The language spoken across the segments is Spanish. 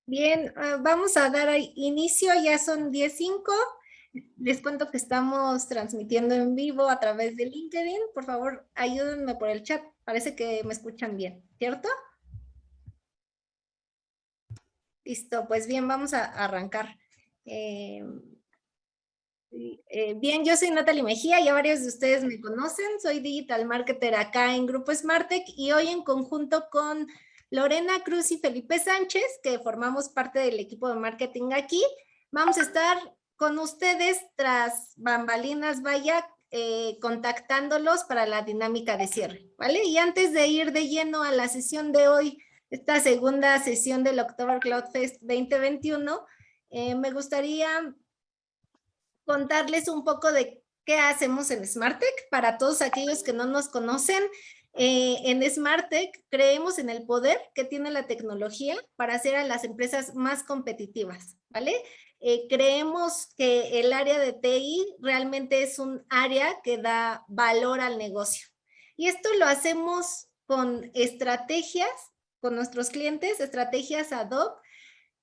Bien, vamos a dar inicio, ya son 10:05. Les cuento que estamos transmitiendo en vivo a través de LinkedIn. Por favor, ayúdenme por el chat. Parece que me escuchan bien, ¿cierto? Listo, pues bien, vamos a arrancar. Bien, yo soy Natalie Mejía, ya varios de ustedes me conocen, soy Digital Marketer acá en Grupo Smartech y hoy en conjunto con Lorena Cruz y Felipe Sánchez, que formamos parte del equipo de marketing aquí, vamos a estar con ustedes tras bambalinas, vaya, contactándolos para la dinámica de cierre, ¿vale? Y antes de ir de lleno a la sesión de hoy, esta segunda sesión del October Cloud Fest 2021, me gustaría contarles un poco de qué hacemos en Smartech. Para todos aquellos que no nos conocen, en Smartech creemos en el poder que tiene la tecnología para hacer a las empresas más competitivas, ¿vale? Creemos que el área de TI realmente es un área que da valor al negocio. Y esto lo hacemos con estrategias, con nuestros clientes, estrategias ad hoc,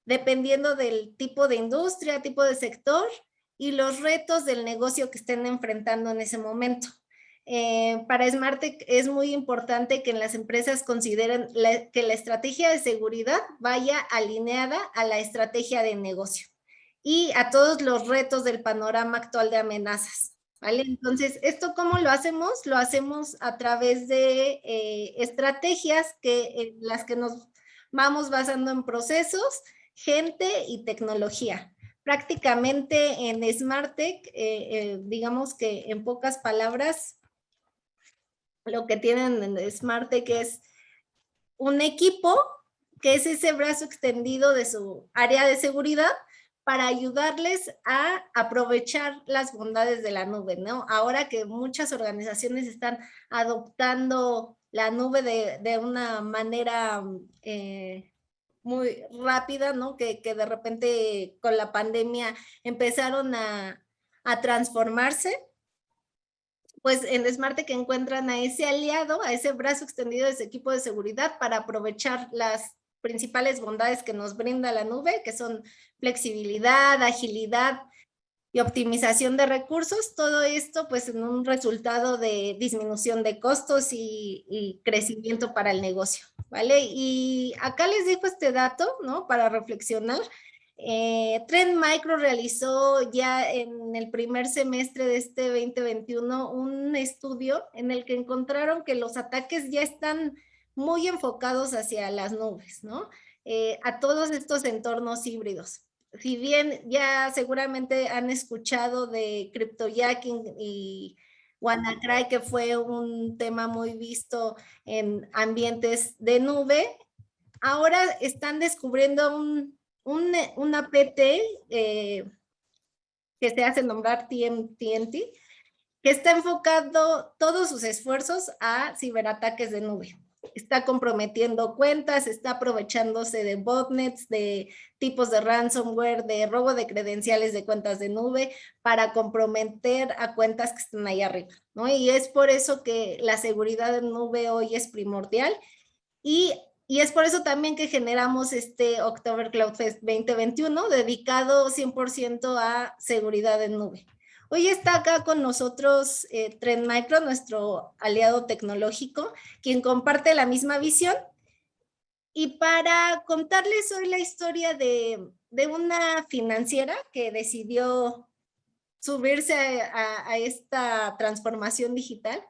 dependiendo del tipo de industria, tipo de sector y los retos del negocio que estén enfrentando en ese momento. Para Smartech es muy importante que en las empresas consideren que la estrategia de seguridad vaya alineada a la estrategia de negocio y a todos los retos del panorama actual de amenazas. ¿Vale? Entonces, ¿esto cómo lo hacemos? Lo hacemos a través de estrategias en las que nos vamos basando en procesos, gente y tecnología. Prácticamente en Smartech, digamos que en pocas palabras, lo que tienen en Smartech es un equipo que es ese brazo extendido de su área de seguridad para ayudarles a aprovechar las bondades de la nube, ¿no? Ahora que muchas organizaciones están adoptando la nube de una manera muy rápida, ¿no? Que de repente con la pandemia empezaron a transformarse, pues en Smartech encuentran a ese aliado, a ese brazo extendido de ese equipo de seguridad para aprovechar las principales bondades que nos brinda la nube, que son flexibilidad, agilidad y optimización de recursos, todo esto pues en un resultado de disminución de costos y crecimiento para el negocio, ¿vale? Y acá les dejo este dato, ¿no? Para reflexionar. Trend Micro realizó ya en el primer semestre de este 2021 un estudio en el que encontraron que los ataques ya están muy enfocados hacia las nubes, ¿no? A todos estos entornos híbridos. Si bien ya seguramente han escuchado de cryptojacking y WannaCry, que fue un tema muy visto en ambientes de nube, ahora están descubriendo una PT que se hace nombrar TNT, que está enfocando todos sus esfuerzos a ciberataques de nube. Está comprometiendo cuentas, está aprovechándose de botnets, de tipos de ransomware, de robo de credenciales de cuentas de nube para comprometer a cuentas que están ahí arriba, ¿no? Y es por eso que la seguridad en nube hoy es primordial y es por eso también que generamos este October Cloud Fest 2021 dedicado 100% a seguridad en nube. Hoy está acá con nosotros Trend Micro, nuestro aliado tecnológico, quien comparte la misma visión. Y para contarles hoy la historia de una financiera que decidió subirse a esta transformación digital,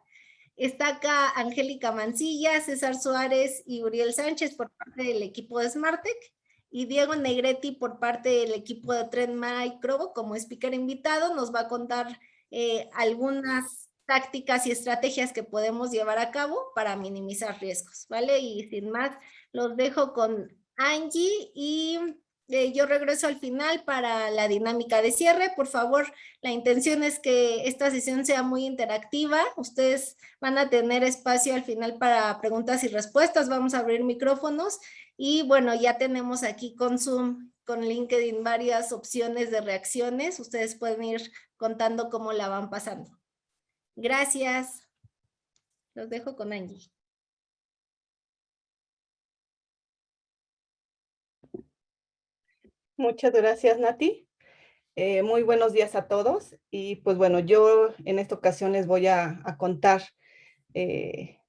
está acá Angélica Mancilla, César Suárez y Uriel Sánchez por parte del equipo de Smartech y Diego Negretti por parte del equipo de Trend Micro como speaker invitado. Nos va a contar algunas tácticas y estrategias que podemos llevar a cabo para minimizar riesgos, ¿vale? Y sin más, los dejo con Angie y yo regreso al final para la dinámica de cierre. Por favor, la intención es que esta sesión sea muy interactiva. Ustedes van a tener espacio al final para preguntas y respuestas. Vamos a abrir micrófonos y bueno, ya tenemos aquí con Zoom, con LinkedIn varias opciones de reacciones. Ustedes pueden ir contando cómo la van pasando. Gracias. Los dejo con Angie. Muchas gracias, Nati. Muy buenos días a todos. Y pues bueno, yo en esta ocasión les voy a contar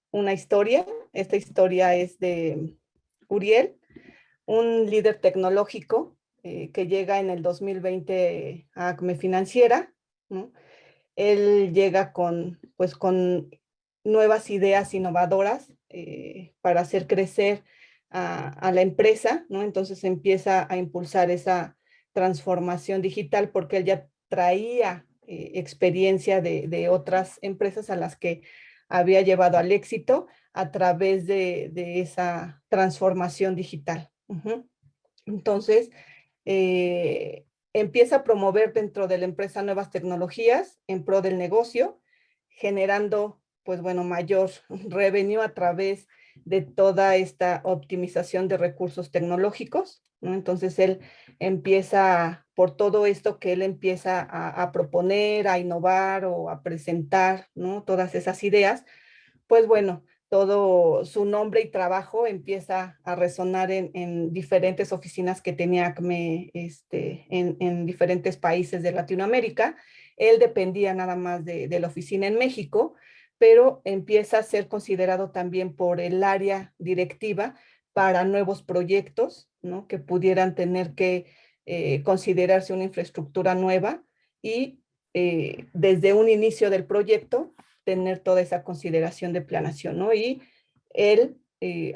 una historia. Esta historia es de Uriel, un líder tecnológico que llega en el 2020 a Acme Financiera, ¿no? Él llega con nuevas ideas innovadoras para hacer crecer a la empresa, ¿no? Entonces empieza a impulsar esa transformación digital porque él ya traía experiencia de otras empresas a las que había llevado al éxito a través de esa transformación digital. Entonces, eh, empieza a promover dentro de la empresa nuevas tecnologías en pro del negocio, generando, pues bueno, mayor revenue a través de toda esta optimización de recursos tecnológicos, ¿no? Entonces él empieza, por todo esto que él empieza a proponer, a innovar o a presentar, ¿no? Todas esas ideas, pues bueno, todo su nombre y trabajo empieza a resonar en diferentes oficinas que tenía ACME en diferentes países de Latinoamérica. Él dependía nada más de la oficina en México, pero empieza a ser considerado también por el área directiva para nuevos proyectos, ¿no? Que pudieran tener que considerarse una infraestructura nueva y desde un inicio del proyecto tener toda esa consideración de planación, ¿no? Y él,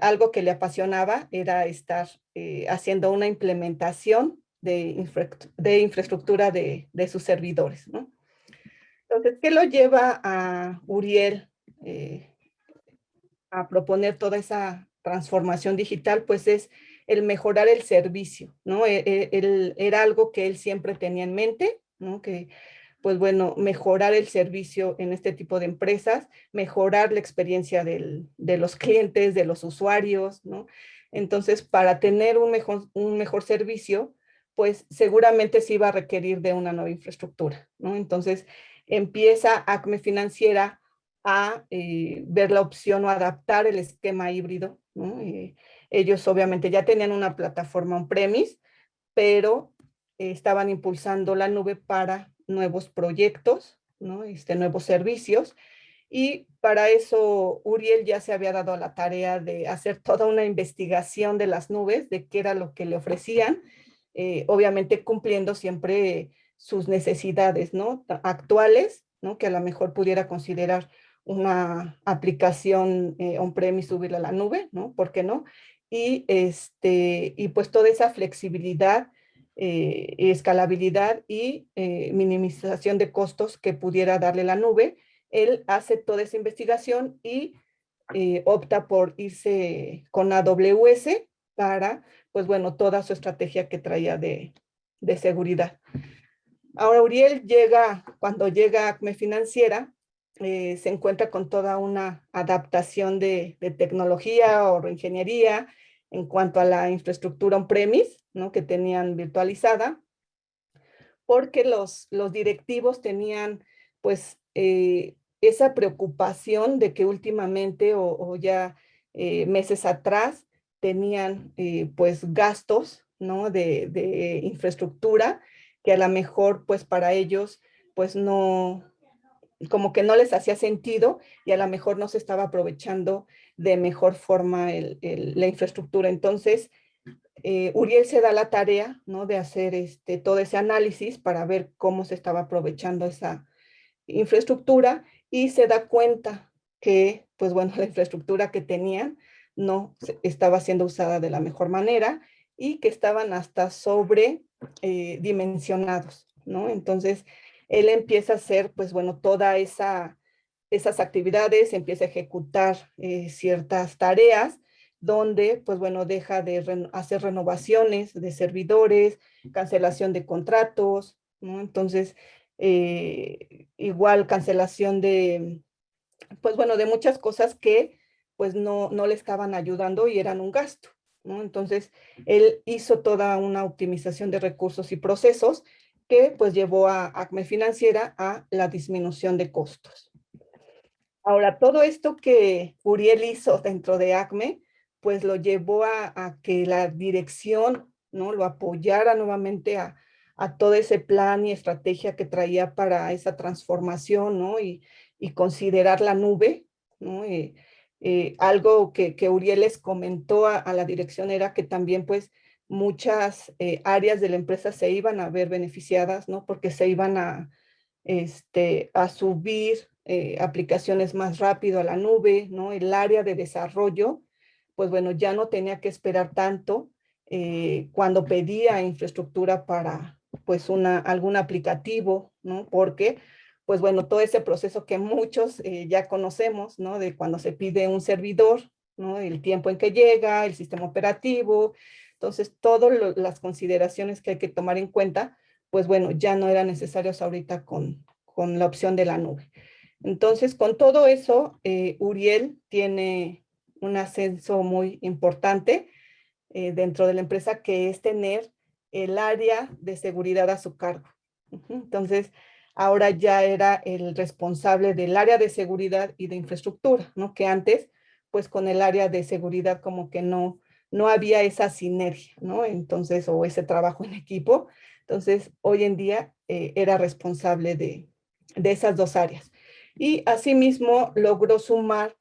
algo que le apasionaba era estar haciendo una implementación de infraestructura de sus servidores, ¿no? Entonces, ¿qué lo lleva a Uriel a proponer toda esa transformación digital? Pues es el mejorar el servicio, ¿no? Era algo que él siempre tenía en mente, ¿no? Que pues bueno, mejorar el servicio en este tipo de empresas, mejorar la experiencia de los clientes, de los usuarios, ¿no? Entonces, para tener un mejor servicio, pues seguramente se iba a requerir de una nueva infraestructura, ¿no? Entonces, empieza Acme Financiera a ver la opción o adaptar el esquema híbrido, ¿no? Ellos obviamente ya tenían una plataforma on-premise, pero estaban impulsando la nube para nuevos proyectos, ¿no? Nuevos servicios. Y para eso Uriel ya se había dado a la tarea de hacer toda una investigación de las nubes, de qué era lo que le ofrecían, obviamente cumpliendo siempre sus necesidades, ¿no? Actuales, ¿no? Que a lo mejor pudiera considerar una aplicación on-premise, subirla a la nube, ¿no? ¿Por qué no? Y pues toda esa flexibilidad, escalabilidad y minimización de costos que pudiera darle la nube. Él hace toda esa investigación y opta por irse con AWS para, pues bueno, toda su estrategia que traía de seguridad. Ahora Uriel llega, cuando llega a Acme Financiera, se encuentra con toda una adaptación de tecnología o reingeniería en cuanto a la infraestructura on-premise, ¿no? Que tenían virtualizada, porque los directivos tenían pues esa preocupación de que últimamente o ya meses atrás tenían pues gastos, ¿no? De infraestructura que a lo mejor pues para ellos pues no, como que no les hacía sentido y a lo mejor no se estaba aprovechando de mejor forma la infraestructura. Entonces, Uriel se da la tarea, ¿no? De hacer todo ese análisis para ver cómo se estaba aprovechando esa infraestructura y se da cuenta que, pues bueno, la infraestructura que tenían no estaba siendo usada de la mejor manera y que estaban hasta sobre dimensionados, ¿no? Entonces, él empieza a hacer, pues bueno, esas actividades, empieza a ejecutar ciertas tareas donde, pues bueno, deja de hacer renovaciones de servidores, cancelación de contratos, ¿no? Entonces, igual cancelación pues bueno, de muchas cosas que pues no le estaban ayudando y eran un gasto, ¿no? Entonces, él hizo toda una optimización de recursos y procesos que pues llevó a Acme Financiera a la disminución de costos. Ahora, todo esto que Uriel hizo dentro de ACME, pues lo llevó a que la dirección ¿no? Lo apoyara nuevamente a todo ese plan y estrategia que traía para esa transformación, ¿no? Y considerar la nube, ¿no? Algo que Uriel les comentó a la dirección era que también pues muchas áreas de la empresa se iban a ver beneficiadas, ¿no? Porque se iban a subir aplicaciones más rápido a la nube, ¿no? El área de desarrollo, pues bueno, ya no tenía que esperar tanto cuando pedía infraestructura para pues algún aplicativo, ¿no? Porque pues bueno, todo ese proceso que muchos ya conocemos, ¿no? De cuando se pide un servidor, ¿no? El tiempo en que llega, el sistema operativo, entonces todas las consideraciones que hay que tomar en cuenta, pues bueno, ya no eran necesarios ahorita con la opción de la nube. Entonces, con todo eso, Uriel tiene un ascenso muy importante dentro de la empresa, que es tener el área de seguridad a su cargo. Entonces, ahora ya era el responsable del área de seguridad y de infraestructura, ¿no? Que antes, pues con el área de seguridad como que no había esa sinergia, ¿no? Entonces, o ese trabajo en equipo. Entonces, hoy en día era responsable de esas dos áreas. Y asimismo logró sumar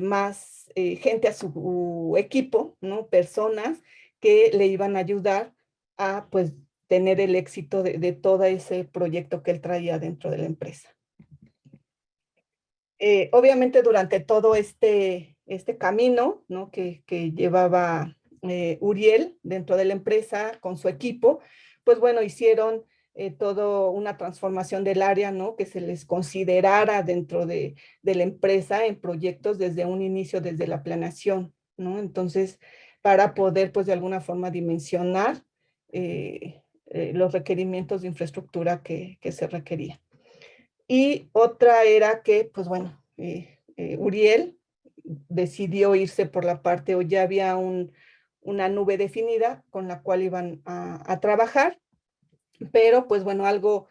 más gente a su equipo, ¿no? Personas que le iban a ayudar a, pues, tener el éxito de todo ese proyecto que él traía dentro de la empresa. Obviamente durante todo este camino, ¿no? que llevaba Uriel dentro de la empresa con su equipo, pues bueno, hicieron todo una transformación del área, ¿no? Que se les considerara dentro de la empresa en proyectos desde un inicio, desde la planeación, ¿no? Entonces, para poder, pues de alguna forma dimensionar los requerimientos de infraestructura que se requerían. Y otra era que, pues bueno, Uriel decidió irse por la parte, o ya había una nube definida con la cual iban a trabajar, pero pues bueno, algo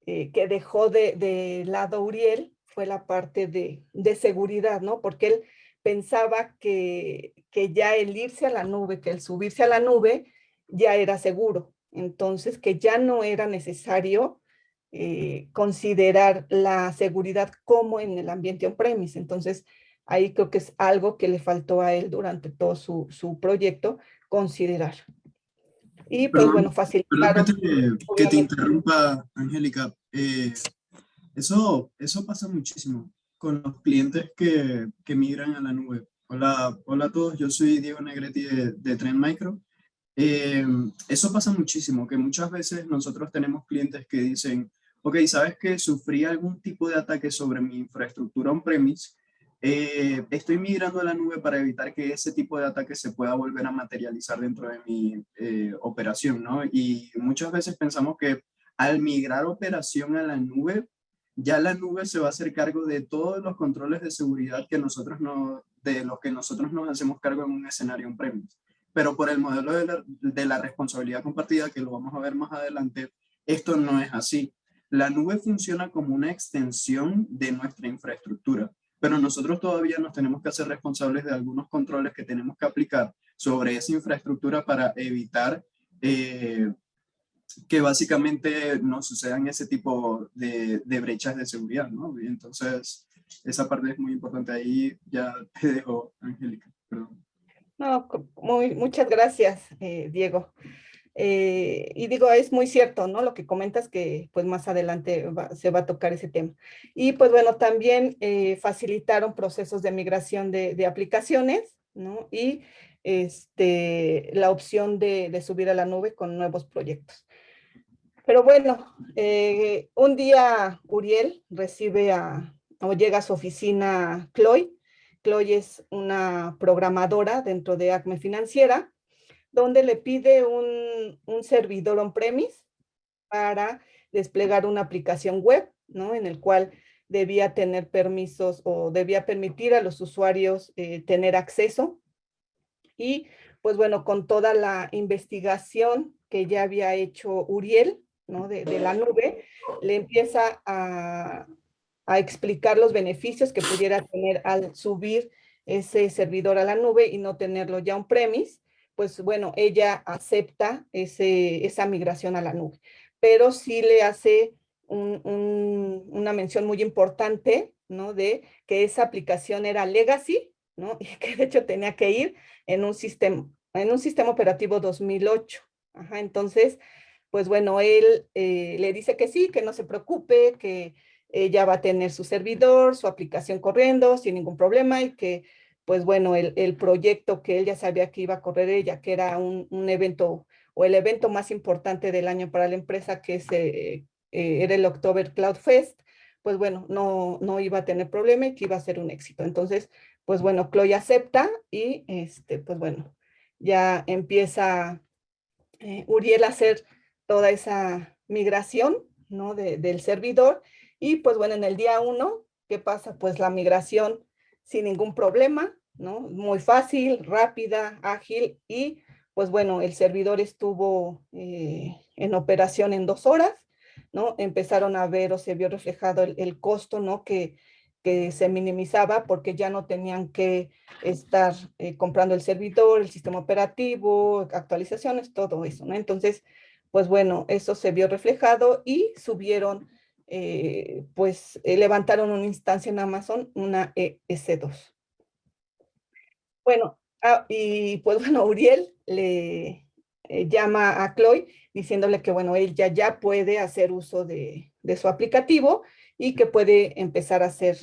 que dejó de lado Uriel fue la parte de seguridad, ¿no? Porque él pensaba que ya el irse a la nube, que el subirse a la nube ya era seguro. Entonces, que ya no era necesario considerar la seguridad como en el ambiente on-premise. Entonces, ahí creo que es algo que le faltó a él durante todo su proyecto considerar. Y pues bueno, Perdón facilitaron, que te obviamente. interrumpa, Angélica. Eso pasa muchísimo con los clientes que migran a la nube. Hola, hola a todos, yo soy Diego Negretti de Trend Micro. Eso pasa muchísimo, que muchas veces nosotros tenemos clientes que dicen, ok, ¿sabes que sufrí algún tipo de ataque sobre mi infraestructura on-premise? Estoy migrando a la nube para evitar que ese tipo de ataque se pueda volver a materializar dentro de mi operación, ¿no? Y muchas veces pensamos que al migrar operación a la nube, ya la nube se va a hacer cargo de todos los controles de seguridad de los que nosotros nos hacemos cargo en un escenario on-premise. Pero por el modelo de la responsabilidad compartida, que lo vamos a ver más adelante, esto no es así. La nube funciona como una extensión de nuestra infraestructura, pero nosotros todavía nos tenemos que hacer responsables de algunos controles que tenemos que aplicar sobre esa infraestructura para evitar que básicamente no sucedan ese tipo de brechas de seguridad, ¿no? Y entonces, esa parte es muy importante. Ahí ya te dejo, Angélica. Perdón. No, muchas gracias, Diego. Y digo, es muy cierto, ¿no? Lo que comentas que pues más adelante se va a tocar ese tema. Y pues bueno, también facilitaron procesos de migración de aplicaciones, ¿no? Y la opción de subir a la nube con nuevos proyectos. Pero bueno, un día Uriel o llega a su oficina Chloe. Chloe es una programadora dentro de Acme Financiera, donde le pide un servidor on-premise para desplegar una aplicación web, ¿no? En el cual debía tener permisos o debía permitir a los usuarios tener acceso. Y pues bueno, con toda la investigación que ya había hecho Uriel, ¿no? de la nube, le empieza a explicar los beneficios que pudiera tener al subir ese servidor a la nube y no tenerlo ya on-premise, pues bueno, ella acepta esa migración a la nube, pero sí le hace una mención muy importante, ¿no? De que esa aplicación era legacy, ¿no? Y que de hecho tenía que ir en un sistema operativo 2008. Ajá, entonces, pues bueno, él le dice que sí, que no se preocupe, que ella va a tener su servidor, su aplicación corriendo sin ningún problema y que, pues bueno, el proyecto que él ya sabía que iba a correr ella, que era un evento o el evento más importante del año para la empresa, que era el October Cloud Fest, pues bueno, no iba a tener problema y que iba a ser un éxito. Entonces, pues bueno, Chloe acepta y pues bueno, ya empieza Uriel a hacer toda esa migración, ¿no? Del servidor. Y pues bueno, en el día 1, ¿qué pasa? Pues la migración sin ningún problema, ¿no? Muy fácil, rápida, ágil y pues bueno, el servidor estuvo en operación en 2 horas, ¿no? Empezaron a ver o se vio reflejado el costo, ¿no? Que se minimizaba porque ya no tenían que estar comprando el servidor, el sistema operativo, actualizaciones, todo eso, ¿no? Entonces, pues bueno, eso se vio reflejado y subieron, levantaron una instancia en Amazon, una ES2. Bueno, y pues bueno, Uriel le llama a Chloe diciéndole que bueno, él ya puede hacer uso de su aplicativo y que puede empezar a hacer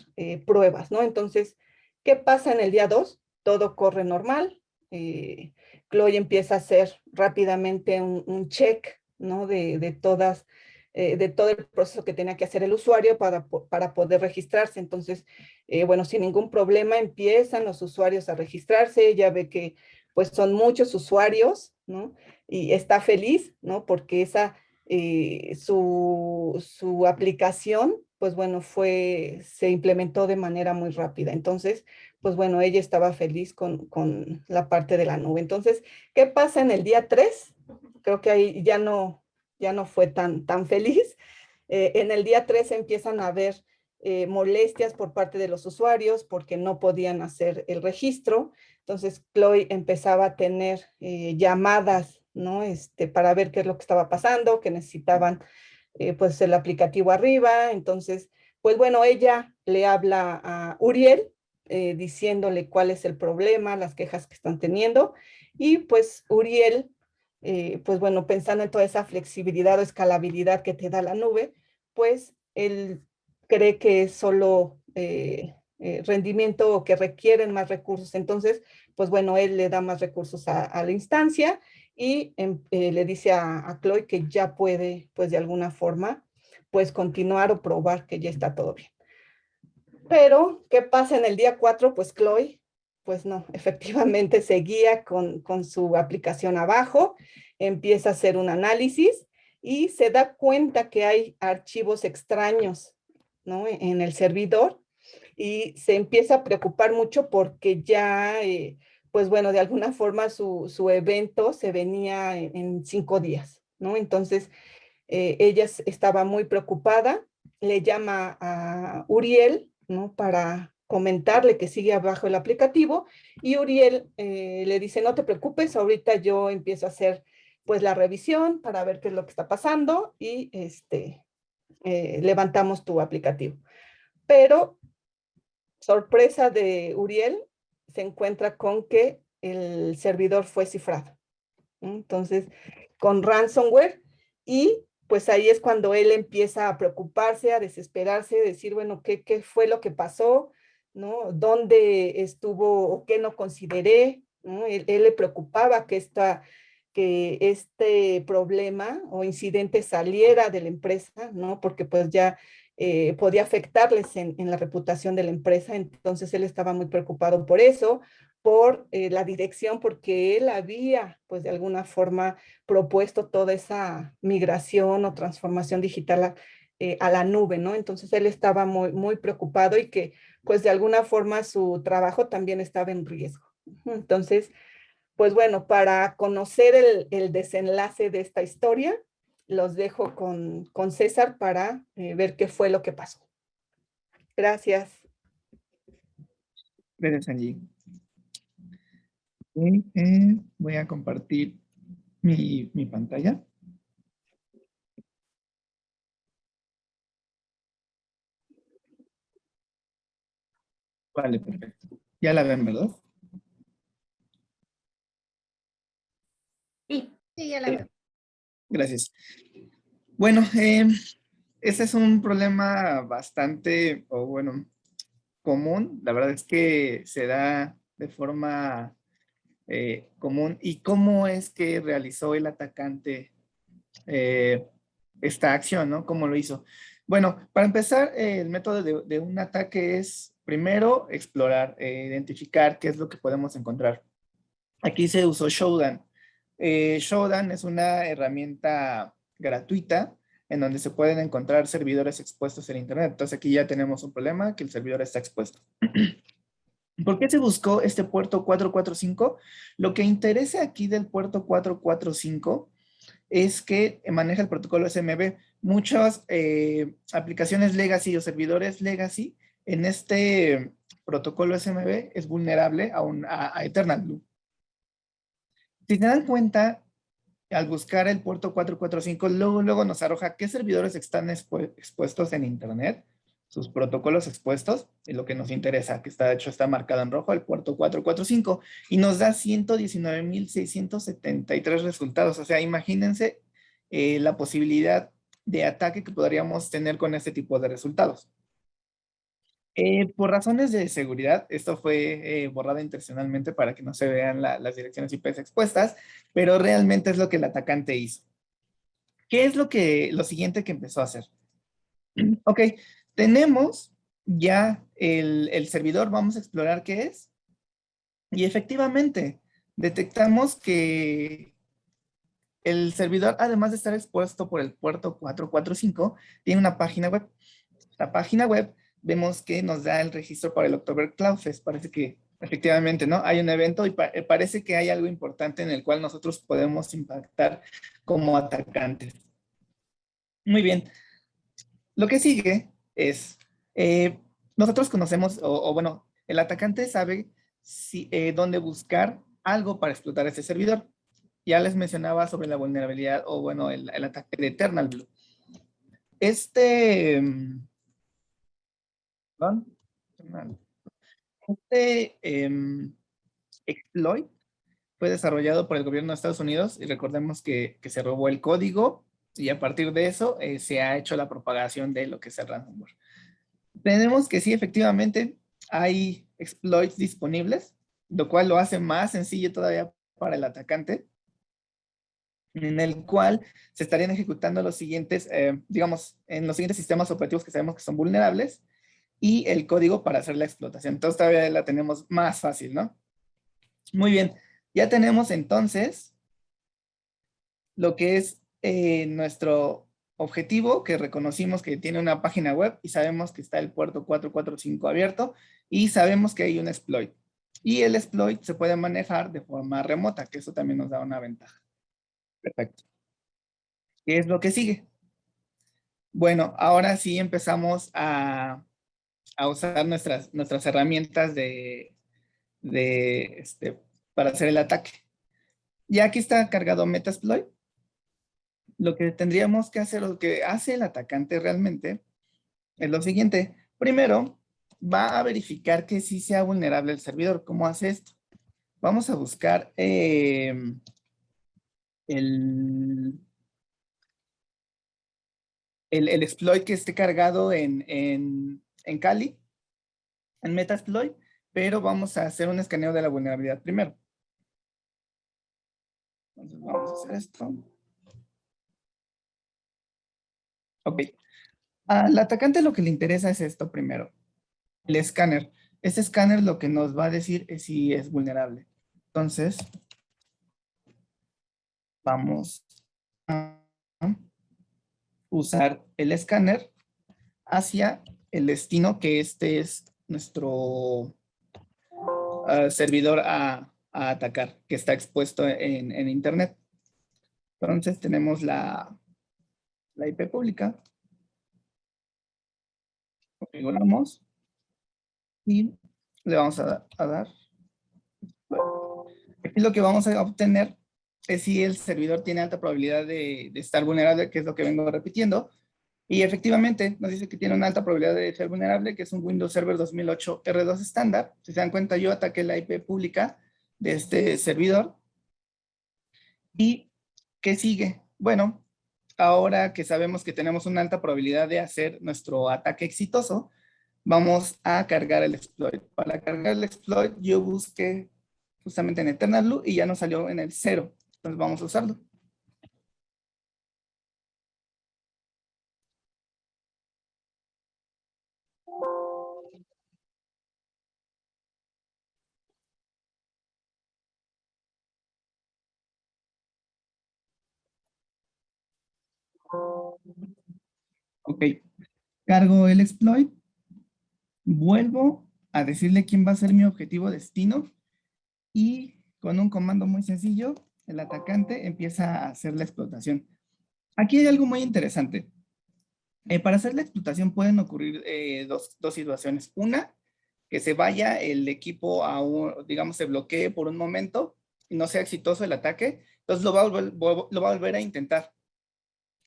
pruebas, ¿no? Entonces, ¿qué pasa en el día 2? Todo corre normal. Chloe empieza a hacer rápidamente un check, ¿no? De todo el proceso que tenía que hacer el usuario para poder registrarse. Entonces, bueno, sin ningún problema empiezan los usuarios a registrarse, ya ve que pues son muchos usuarios, ¿no? Y está feliz, ¿no? Porque su aplicación, pues bueno, se implementó de manera muy rápida. Entonces, pues bueno, ella estaba feliz con la parte de la nube. Entonces, ¿qué pasa en el día 3? Creo que ahí ya no fue tan feliz. En el día 3 empiezan a haber molestias por parte de los usuarios porque no podían hacer el registro. Entonces, Chloe empezaba a tener llamadas, ¿no? Para ver qué es lo que estaba pasando, que necesitaban pues el aplicativo arriba. Entonces, pues bueno, ella le habla a Uriel diciéndole cuál es el problema, las quejas que están teniendo. Y pues Uriel, pues bueno, pensando en toda esa flexibilidad o escalabilidad que te da la nube, pues él cree que es solo rendimiento o que requieren más recursos. Entonces, pues bueno, él le da más recursos a la instancia y le dice a Chloe que ya puede, pues de alguna forma, pues continuar o probar que ya está todo bien. Pero, ¿qué pasa en el día 4? Pues Chloe, pues no, efectivamente seguía con su aplicación abajo, empieza a hacer un análisis y se da cuenta que hay archivos extraños, ¿no? En el servidor y se empieza a preocupar mucho porque ya, pues bueno, de alguna forma su evento se venía en 5 días, ¿no? Entonces, ella estaba muy preocupada, le llama a Uriel, ¿no? Para comentarle que sigue abajo el aplicativo y Uriel le dice, no te preocupes, ahorita yo empiezo a hacer pues la revisión para ver qué es lo que está pasando y levantamos tu aplicativo. Pero, sorpresa de Uriel, se encuentra con que el servidor fue cifrado. Entonces, con ransomware y pues ahí es cuando él empieza a preocuparse, a desesperarse, decir, bueno, ¿qué fue lo que pasó? ¿No? ¿Dónde estuvo o qué no consideré? ¿No? Él le preocupaba que este problema o incidente saliera de la empresa, ¿no? Porque pues ya podía afectarles en la reputación de la empresa, entonces él estaba muy preocupado por eso, por la dirección, porque él había, pues de alguna forma, propuesto toda esa migración o transformación digital a la nube, ¿no? Entonces él estaba muy preocupado y que, pues de alguna forma, su trabajo también estaba en riesgo. Entonces, pues bueno, para conocer el desenlace de esta historia, los dejo con César para ver qué fue lo que pasó. Gracias. Gracias, Angie. Ok, voy a compartir mi pantalla. Vale, perfecto. Ya la ven, ¿verdad? Sí, ya la veo. Gracias. Bueno, ese es un problema bastante, o bueno, común. La verdad es que se da de forma común. ¿Y cómo es que realizó el atacante esta acción, ¿no? ¿Cómo lo hizo? Bueno, para empezar, el método de un ataque es primero explorar, identificar qué es lo que podemos encontrar. Aquí se usó Shodan. Shodan es una herramienta gratuita en donde se pueden encontrar servidores expuestos en Internet. Entonces aquí ya tenemos un problema, que el servidor está expuesto. ¿Por qué se buscó este puerto 445? Lo que interesa aquí del puerto 445 es que maneja el protocolo SMB. Muchas aplicaciones legacy o servidores legacy en este protocolo SMB es vulnerable a Eternal Blue. Si se dan cuenta, al buscar el puerto 445, luego nos arroja qué servidores están expuestos en Internet, sus protocolos expuestos, y lo que nos interesa, que está hecho, está marcado en rojo, el puerto 445, y nos da 119,673 resultados. O sea, imagínense la posibilidad de ataque que podríamos tener con este tipo de resultados. Por razones de seguridad, esto fue borrado intencionalmente para que no se vean las direcciones IP expuestas, pero realmente es lo que el atacante hizo. ¿Qué es lo siguiente que empezó a hacer? Ok, tenemos ya el servidor, vamos a explorar qué es. Y efectivamente, detectamos que el servidor, además de estar expuesto por el puerto 445, tiene una página web. La página web vemos que nos da el registro para el October Cloud Fest. Parece que efectivamente, ¿no? Hay un evento y parece que hay algo importante en el cual nosotros podemos impactar como atacantes. Muy bien. Lo que sigue es, nosotros conocemos, o bueno, el atacante sabe dónde buscar algo para explotar ese servidor. Ya les mencionaba sobre la vulnerabilidad, o bueno, el ataque de Eternal Blue. Perdón, exploit fue desarrollado por el gobierno de Estados Unidos y recordemos que se robó el código y a partir de eso se ha hecho la propagación de lo que es el ransomware. Tenemos que sí, efectivamente, hay exploits disponibles, lo cual lo hace más sencillo todavía para el atacante, en el cual se estarían ejecutando los siguientes, digamos, en los siguientes sistemas operativos que sabemos que son vulnerables y el código para hacer la explotación. Entonces todavía la tenemos más fácil, ¿no? Muy bien, ya tenemos entonces lo que es nuestro objetivo, que reconocimos que tiene una página web y sabemos que está el puerto 445 abierto y sabemos que hay un exploit. Y el exploit se puede manejar de forma remota, que eso también nos da una ventaja. Perfecto. ¿Qué es lo que sigue? Bueno, ahora sí empezamos a usar nuestras herramientas para hacer el ataque. Ya aquí está cargado Metasploit. Lo que tendríamos que hacer, lo que hace el atacante realmente, es lo siguiente. Primero, va a verificar que sí sea vulnerable el servidor. ¿Cómo hace esto? Vamos a buscar el exploit que esté cargado en Kali, en Metasploit, pero vamos a hacer un escaneo de la vulnerabilidad primero. Entonces vamos a hacer esto. Ok. Al atacante lo que le interesa es esto primero. El escáner. Este escáner lo que nos va a decir es si es vulnerable. Entonces, vamos a usar el escáner hacia el destino, que este es nuestro servidor a atacar, que está expuesto en Internet. Entonces tenemos la IP pública. Configuramos y le vamos a dar. Aquí lo que vamos a obtener es si el servidor tiene alta probabilidad de estar vulnerable, que es lo que vengo repitiendo. Y efectivamente nos dice que tiene una alta probabilidad de ser vulnerable, que es un Windows Server 2008 R2 estándar. Si se dan cuenta, yo ataqué la IP pública de este servidor. ¿Y qué sigue? Bueno, ahora que sabemos que tenemos una alta probabilidad de hacer nuestro ataque exitoso, vamos a cargar el exploit. Para cargar el exploit, yo busqué justamente en Eternal Blue y ya nos salió en el 0. Entonces vamos a usarlo. Ok, cargo el exploit, vuelvo a decirle quién va a ser mi objetivo destino y con un comando muy sencillo, el atacante empieza a hacer la explotación. Aquí hay algo muy interesante. Para hacer la explotación pueden ocurrir dos situaciones. Una, que se vaya el equipo digamos, se bloquee por un momento y no sea exitoso el ataque, entonces lo va a volver a intentar.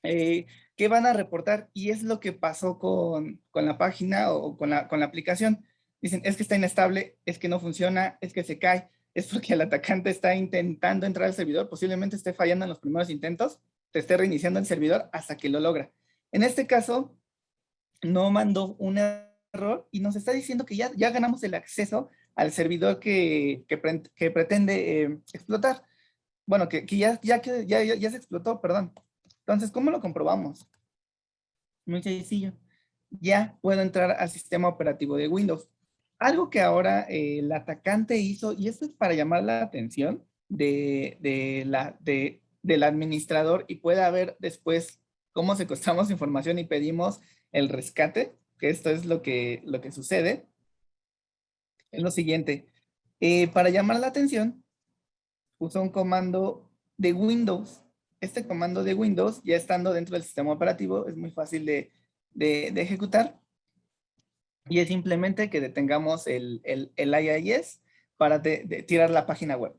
¿Qué van a reportar? Y es lo que pasó con la página o con la aplicación. Dicen, es que está inestable, es que no funciona, es que se cae, es porque el atacante está intentando entrar al servidor, posiblemente esté fallando en los primeros intentos, te esté reiniciando el servidor hasta que lo logra. En este caso, no mandó un error y nos está diciendo que ya ganamos el acceso al servidor que pretende explotar. Bueno, que ya se explotó, perdón. Entonces, ¿cómo lo comprobamos? Muy sencillo. Ya puedo entrar al sistema operativo de Windows. Algo que ahora el atacante hizo, y esto es para llamar la atención del administrador y pueda ver después cómo secuestramos información y pedimos el rescate, que esto es lo que sucede, es lo siguiente. Para llamar la atención, uso un comando de Windows. Este comando de Windows, ya estando dentro del sistema operativo, es muy fácil de ejecutar. Y es simplemente que detengamos el IIS para tirar la página web.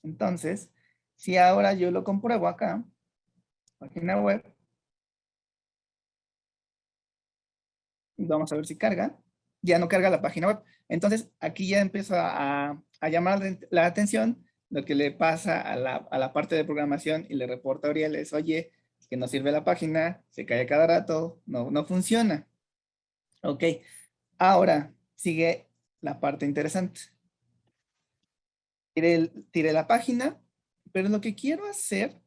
Entonces, si ahora yo lo compruebo acá, página web, vamos a ver si carga, ya no carga la página web. Entonces, aquí ya empiezo a llamar la atención. Lo que le pasa a la parte de programación y le reporta a Uriel es, oye, que no sirve la página, se cae cada rato, no funciona. Ok, ahora sigue la parte interesante. Tiré la página, pero lo que quiero hacer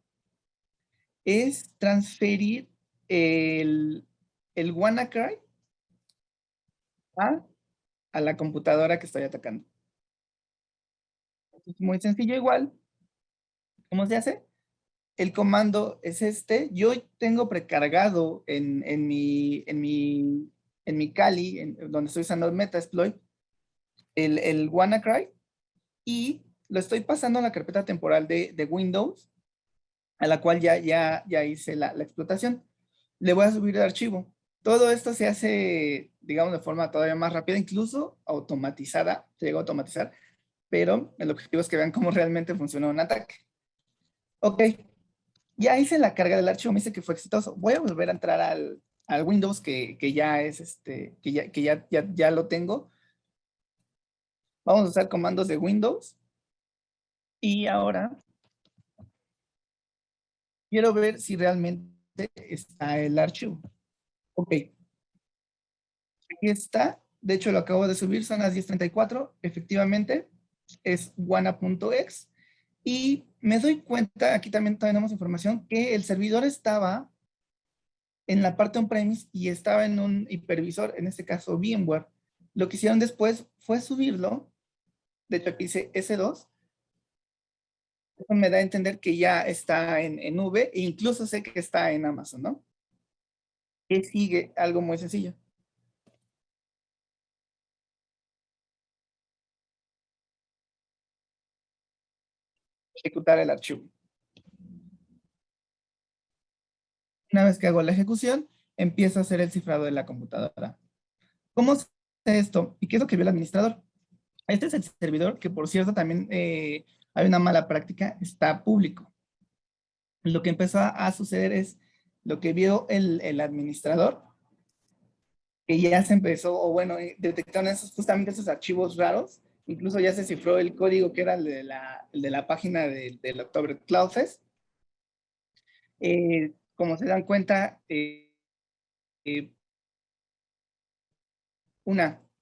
es transferir el WannaCry a la computadora que estoy atacando. Es muy sencillo igual. ¿Cómo se hace? El comando es este. Yo tengo precargado en mi Kali, donde estoy usando el Metasploit, el WannaCry, y lo estoy pasando a la carpeta temporal de Windows, a la cual ya hice la explotación. Le voy a subir el archivo. Todo esto se hace, digamos, de forma todavía más rápida, incluso automatizada, se llegó a automatizar, pero el objetivo es que vean cómo realmente funciona un ataque. Ok, ya hice la carga del archivo, me dice que fue exitoso. Voy a volver a entrar al Windows que ya es que ya lo tengo. Vamos a usar comandos de Windows. Y ahora quiero ver si realmente está el archivo. Ok. Aquí está. De hecho, lo acabo de subir, son las 10:34. Efectivamente, es wanna.exe. Y me doy cuenta, aquí también tenemos información, que el servidor estaba en la parte on-premise y estaba en un hipervisor, en este caso VMware. Lo que hicieron después fue subirlo. De hecho, aquí dice S2. Eso me da a entender que ya está en nube e incluso sé que está en Amazon, ¿no? ¿Qué sigue? Algo muy sencillo. Ejecutar el archivo. Una vez que hago la ejecución, empiezo a hacer el cifrado de la computadora. ¿Cómo se hace esto? ¿Y qué es lo que vio el administrador? Este es el servidor que, por cierto, también hay una mala práctica, está público. Lo que empezó a suceder es lo que vio el administrador, que ya se empezó, o bueno, detectaron justamente esos archivos raros. Incluso ya se cifró el código que era el de la página del October Cloud Fest. Como se dan cuenta,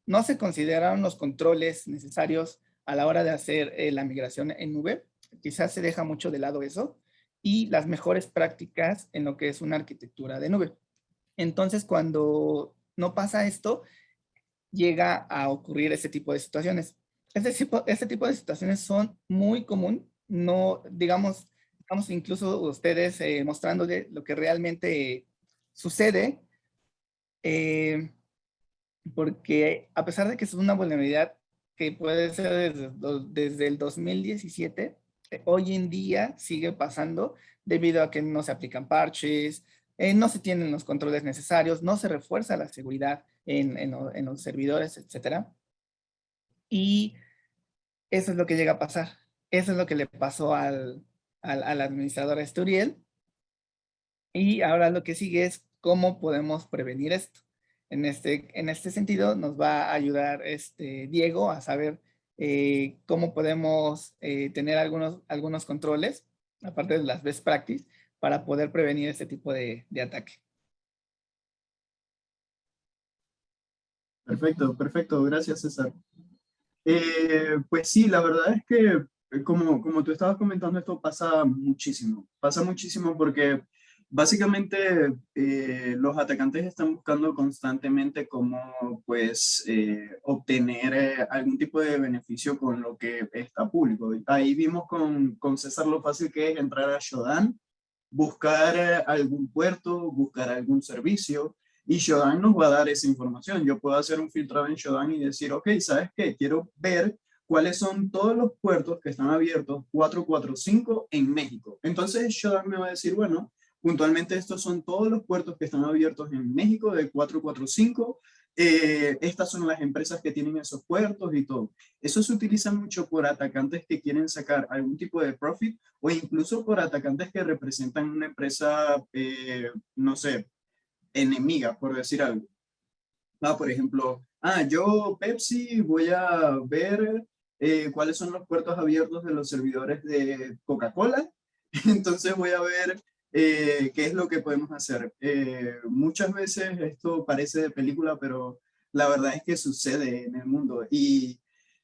no se consideraron los controles necesarios a la hora de hacer la migración en nube. Quizás se deja mucho de lado eso. Y las mejores prácticas en lo que es una arquitectura de nube. Entonces, cuando no pasa esto, llega a ocurrir este tipo de situaciones. Este tipo de situaciones son muy común. No, digamos incluso ustedes mostrándole lo que realmente sucede, porque a pesar de que es una vulnerabilidad que puede ser desde el 2017, hoy en día sigue pasando debido a que no se aplican parches, no se tienen los controles necesarios, no se refuerza la seguridad en los servidores, etc. Y eso es lo que llega a pasar. Eso es lo que le pasó al administrador Esturiel. Y ahora lo que sigue es cómo podemos prevenir esto. En este sentido nos va a ayudar Diego a saber cómo podemos tener algunos controles, aparte de las best practices, para poder prevenir este tipo de ataque. Perfecto, perfecto. Gracias, César. Pues sí, la verdad es que, como tú estabas comentando, esto pasa muchísimo. Pasa muchísimo porque básicamente los atacantes están buscando constantemente cómo, pues, obtener algún tipo de beneficio con lo que está público. Ahí vimos con César lo fácil que es entrar a Shodan, buscar algún puerto, buscar algún servicio, y Shodan nos va a dar esa información. Yo puedo hacer un filtrado en Shodan y decir, ok, ¿sabes qué? Quiero ver cuáles son todos los puertos que están abiertos 445 en México. Entonces Shodan me va a decir, bueno, puntualmente estos son todos los puertos que están abiertos en México de 445. Estas son las empresas que tienen esos puertos y todo. Eso se utiliza mucho por atacantes que quieren sacar algún tipo de profit, o incluso por atacantes que representan una empresa, no sé, enemiga, por decir algo. Por ejemplo, yo Pepsi voy a ver cuáles son los puertos abiertos de los servidores de Coca-Cola. Entonces voy a ver qué es lo que podemos hacer. Muchas veces esto parece de película, pero la verdad es que sucede en el mundo. Y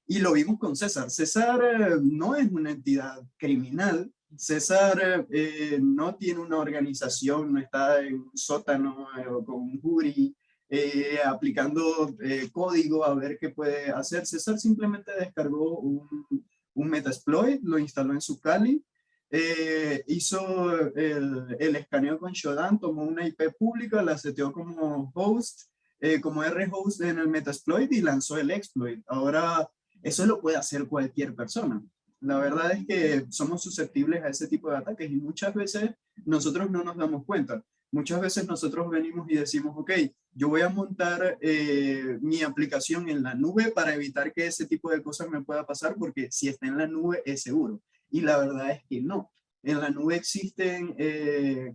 lo vimos con César. César no es una entidad criminal. César no tiene una organización, no está en un sótano con un jury aplicando código a ver qué puede hacer. César simplemente descargó un Metasploit, lo instaló en su Kali, hizo el escaneo con Shodan, tomó una IP pública, la seteó como host, como R-host en el Metasploit y lanzó el exploit. Ahora, eso lo puede hacer cualquier persona. La verdad es que somos susceptibles a ese tipo de ataques y muchas veces nosotros no nos damos cuenta. Muchas veces nosotros venimos y decimos, ok, yo voy a montar mi aplicación en la nube para evitar que ese tipo de cosas me pueda pasar, porque si está en la nube es seguro. Y la verdad es que no. En la nube existen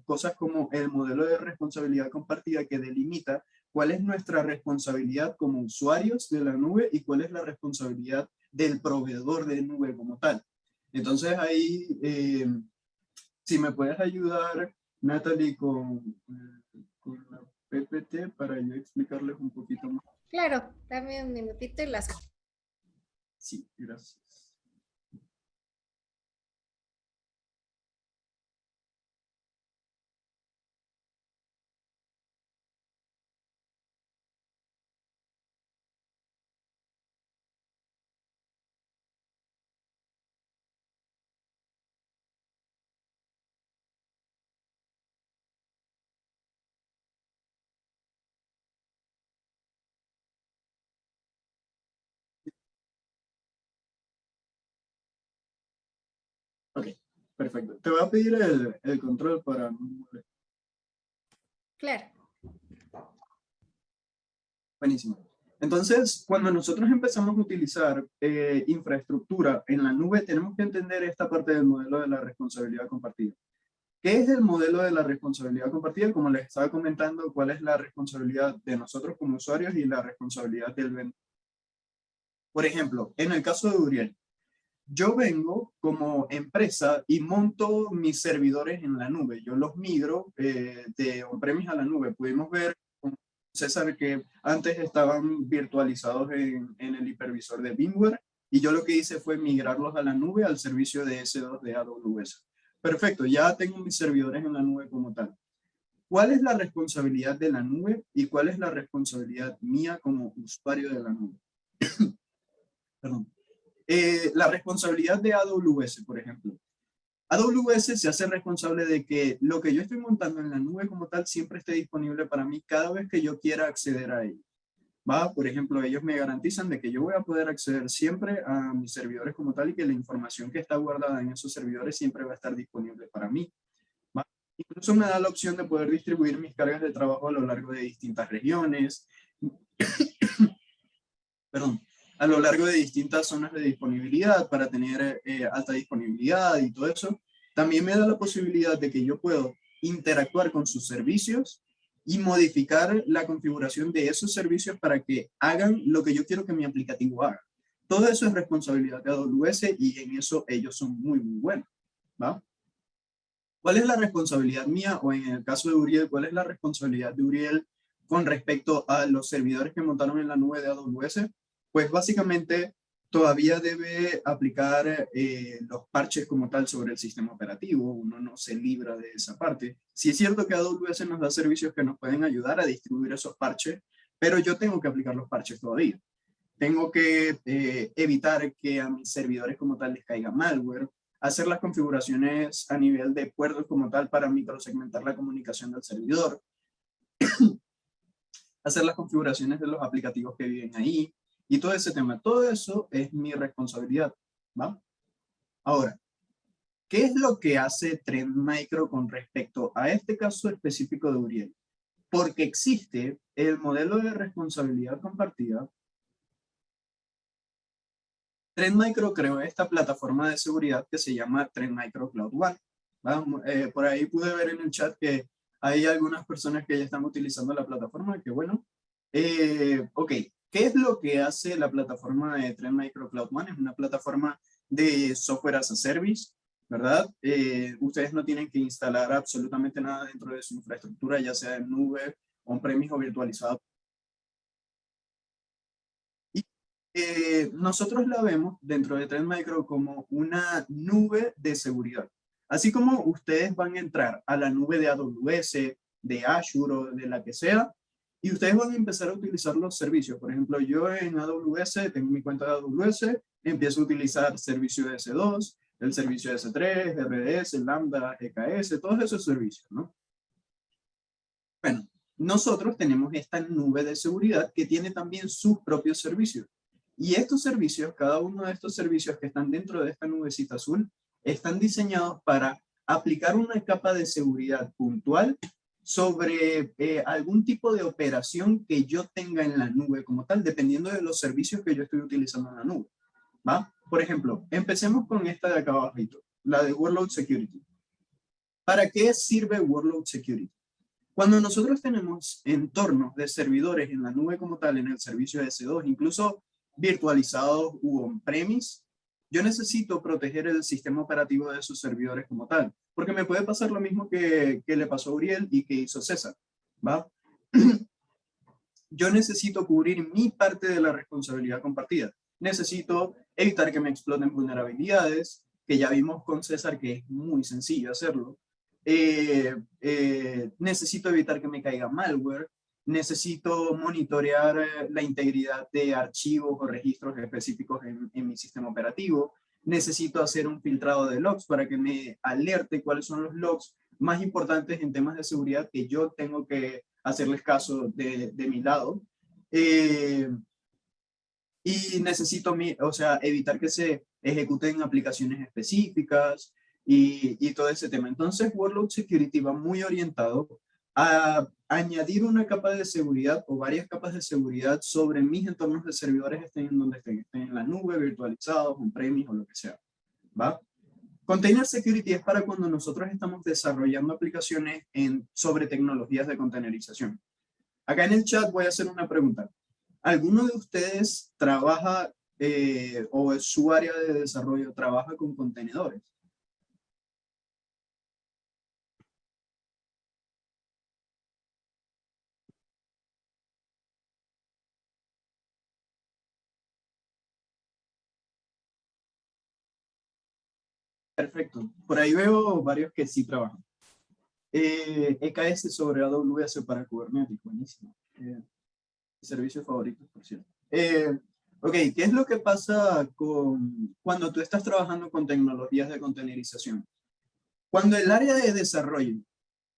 cosas como el modelo de responsabilidad compartida, que delimita cuál es nuestra responsabilidad como usuarios de la nube y cuál es la responsabilidad del proveedor de nube como tal. Entonces ahí, si me puedes ayudar, Natalie, con la PPT para yo explicarles un poquito más. Claro, dame un minutito y las... Sí, gracias. Ok, perfecto. Te voy a pedir el control para no molestar. Claro. Buenísimo. Entonces, cuando nosotros empezamos a utilizar infraestructura en la nube, tenemos que entender esta parte del modelo de la responsabilidad compartida. ¿Qué es el modelo de la responsabilidad compartida? Como les estaba comentando, ¿cuál es la responsabilidad de nosotros como usuarios y la responsabilidad del vendedor? Por ejemplo, en el caso de Uriel, yo vengo como empresa y monto mis servidores en la nube. Yo los migro de on-premise a la nube. Pudimos ver, César, que antes estaban virtualizados en el hipervisor de VMware y yo lo que hice fue migrarlos a la nube al servicio de S2 de AWS. Perfecto, ya tengo mis servidores en la nube como tal. ¿Cuál es la responsabilidad de la nube y cuál es la responsabilidad mía como usuario de la nube? Perdón. La responsabilidad de AWS, por ejemplo. AWS se hace responsable de que lo que yo estoy montando en la nube como tal siempre esté disponible para mí cada vez que yo quiera acceder a ello. ¿Va? Por ejemplo, ellos me garantizan de que yo voy a poder acceder siempre a mis servidores como tal y que la información que está guardada en esos servidores siempre va a estar disponible para mí. ¿Va? Incluso me da la opción de poder distribuir mis cargas de trabajo a lo largo de distintas regiones. Perdón. A lo largo de distintas zonas de disponibilidad para tener alta disponibilidad y todo eso. También me da la posibilidad de que yo puedo interactuar con sus servicios y modificar la configuración de esos servicios para que hagan lo que yo quiero que mi aplicativo haga. Todo eso es responsabilidad de AWS y en eso ellos son muy, muy buenos. ¿Va? ¿Cuál es la responsabilidad mía? O en el caso de Uriel, ¿cuál es la responsabilidad de Uriel con respecto a los servidores que montaron en la nube de AWS? Pues básicamente todavía debe aplicar los parches como tal sobre el sistema operativo. Uno no se libra de esa parte. Sí es cierto que AWS nos da servicios que nos pueden ayudar a distribuir esos parches, pero yo tengo que aplicar los parches todavía. Tengo que evitar que a mis servidores como tal les caiga malware, hacer las configuraciones a nivel de puertos como tal para microsegmentar la comunicación del servidor, hacer las configuraciones de los aplicativos que viven ahí, y todo ese tema. Todo eso es mi responsabilidad, ¿va? Ahora, ¿qué es lo que hace Trend Micro con respecto a este caso específico de Uriel? Porque existe el modelo de responsabilidad compartida. Trend Micro creó esta plataforma de seguridad que se llama Trend Micro Cloud One. Por ahí pude ver en el chat que hay algunas personas que ya están utilizando la plataforma, que bueno. Ok, ¿qué es lo que hace la plataforma de Trend Micro Cloud One? Es una plataforma de software as a service, ¿verdad? Ustedes no tienen que instalar absolutamente nada dentro de su infraestructura, ya sea en nube, on-premise o virtualizado. Y nosotros la vemos dentro de Trend Micro como una nube de seguridad. Así como ustedes van a entrar a la nube de AWS, de Azure o de la que sea, y ustedes van a empezar a utilizar los servicios. Por ejemplo, yo en AWS tengo mi cuenta de AWS, empiezo a utilizar servicio de S2, el servicio de S3, RDS, Lambda, EKS, todos esos servicios, ¿no? Bueno, nosotros tenemos esta nube de seguridad que tiene también sus propios servicios. Y estos servicios, cada uno de estos servicios que están dentro de esta nubecita azul, están diseñados para aplicar una capa de seguridad puntual sobre algún tipo de operación que yo tenga en la nube como tal, dependiendo de los servicios que yo estoy utilizando en la nube. ¿Va? Por ejemplo, empecemos con esta de acá abajo, la de Workload Security. ¿Para qué sirve Workload Security? Cuando nosotros tenemos entornos de servidores en la nube como tal, en el servicio de S2, incluso virtualizados u on-premise, yo necesito proteger el sistema operativo de esos servidores como tal, porque me puede pasar lo mismo que le pasó a Uriel y que hizo César, ¿va? Yo necesito cubrir mi parte de la responsabilidad compartida. Necesito evitar que me exploten vulnerabilidades, que ya vimos con César que es muy sencillo hacerlo. Necesito evitar que me caiga malware. Necesito monitorear la integridad de archivos o registros específicos en mi sistema operativo. Necesito hacer un filtrado de logs para que me alerte cuáles son los logs más importantes en temas de seguridad que yo tengo que hacerles caso de mi lado. Y necesito evitar que se ejecuten aplicaciones específicas y todo ese tema. Entonces, Workload Security va muy orientado a añadir una capa de seguridad o varias capas de seguridad sobre mis entornos de servidores, estén en donde estén en la nube, virtualizados, on-premise o lo que sea, ¿va? Container Security es para cuando nosotros estamos desarrollando aplicaciones sobre tecnologías de containerización. Acá en el chat voy a hacer una pregunta. ¿Alguno de ustedes trabaja o su área de desarrollo trabaja con contenedores? Perfecto. Por ahí veo varios que sí trabajan. EKS sobre AWS para Kubernetes, buenísimo. Mi servicio favorito, por cierto. Ok, ¿qué es lo que pasa cuando tú estás trabajando con tecnologías de containerización? Cuando el área de desarrollo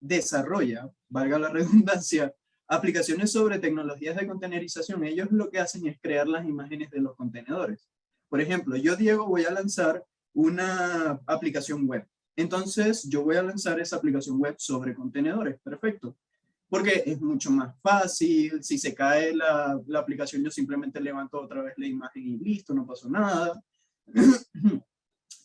desarrolla, valga la redundancia, aplicaciones sobre tecnologías de containerización, ellos lo que hacen es crear las imágenes de los contenedores. Por ejemplo, yo, Diego, voy a lanzar una aplicación web. Entonces, yo voy a lanzar esa aplicación web sobre contenedores. Perfecto. Porque es mucho más fácil. Si se cae la aplicación, yo simplemente levanto otra vez la imagen y listo, no pasó nada.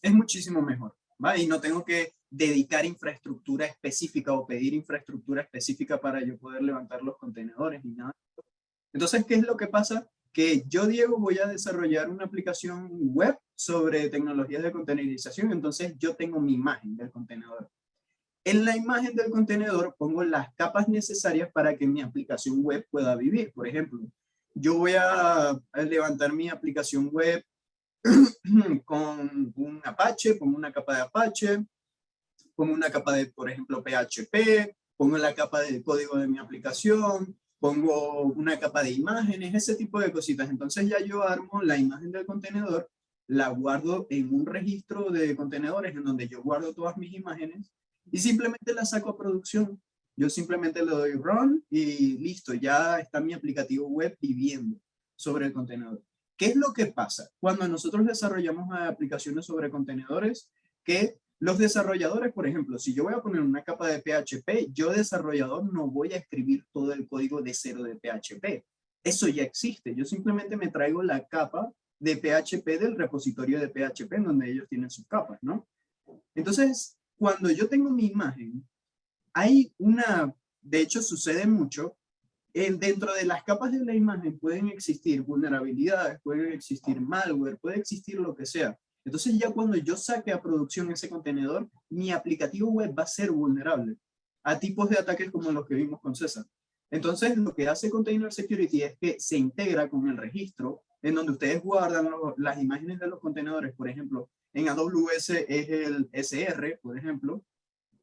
Es muchísimo mejor, ¿va? Y no tengo que dedicar infraestructura específica o pedir infraestructura específica para yo poder levantar los contenedores ni nada. Entonces, ¿qué es lo que pasa? Que yo, Diego, voy a desarrollar una aplicación web sobre tecnologías de containerización. Entonces, yo tengo mi imagen del contenedor. En la imagen del contenedor pongo las capas necesarias para que mi aplicación web pueda vivir. Por ejemplo, yo voy a levantar mi aplicación web con un Apache, pongo una capa de Apache, pongo una capa de, por ejemplo, PHP, pongo la capa de código de mi aplicación, pongo una capa de imágenes, ese tipo de cositas. Entonces ya yo armo la imagen del contenedor, la guardo en un registro de contenedores en donde yo guardo todas mis imágenes y simplemente la saco a producción. Yo simplemente le doy run y listo, ya está mi aplicativo web viviendo sobre el contenedor. ¿Qué es lo que pasa cuando nosotros desarrollamos aplicaciones sobre contenedores? Que los desarrolladores, por ejemplo, si yo voy a poner una capa de PHP, yo desarrollador no voy a escribir todo el código de cero de PHP. Eso ya existe. Yo simplemente me traigo la capa de PHP del repositorio de PHP en donde ellos tienen sus capas, ¿no? Entonces, cuando yo tengo mi imagen, hay de hecho sucede mucho, dentro de las capas de la imagen pueden existir vulnerabilidades, pueden existir malware, puede existir lo que sea. Entonces ya cuando yo saque a producción ese contenedor, mi aplicativo web va a ser vulnerable a tipos de ataques como los que vimos con César. Entonces lo que hace Container Security es que se integra con el registro en donde ustedes guardan las imágenes de los contenedores. Por ejemplo, en AWS es el SR, por ejemplo,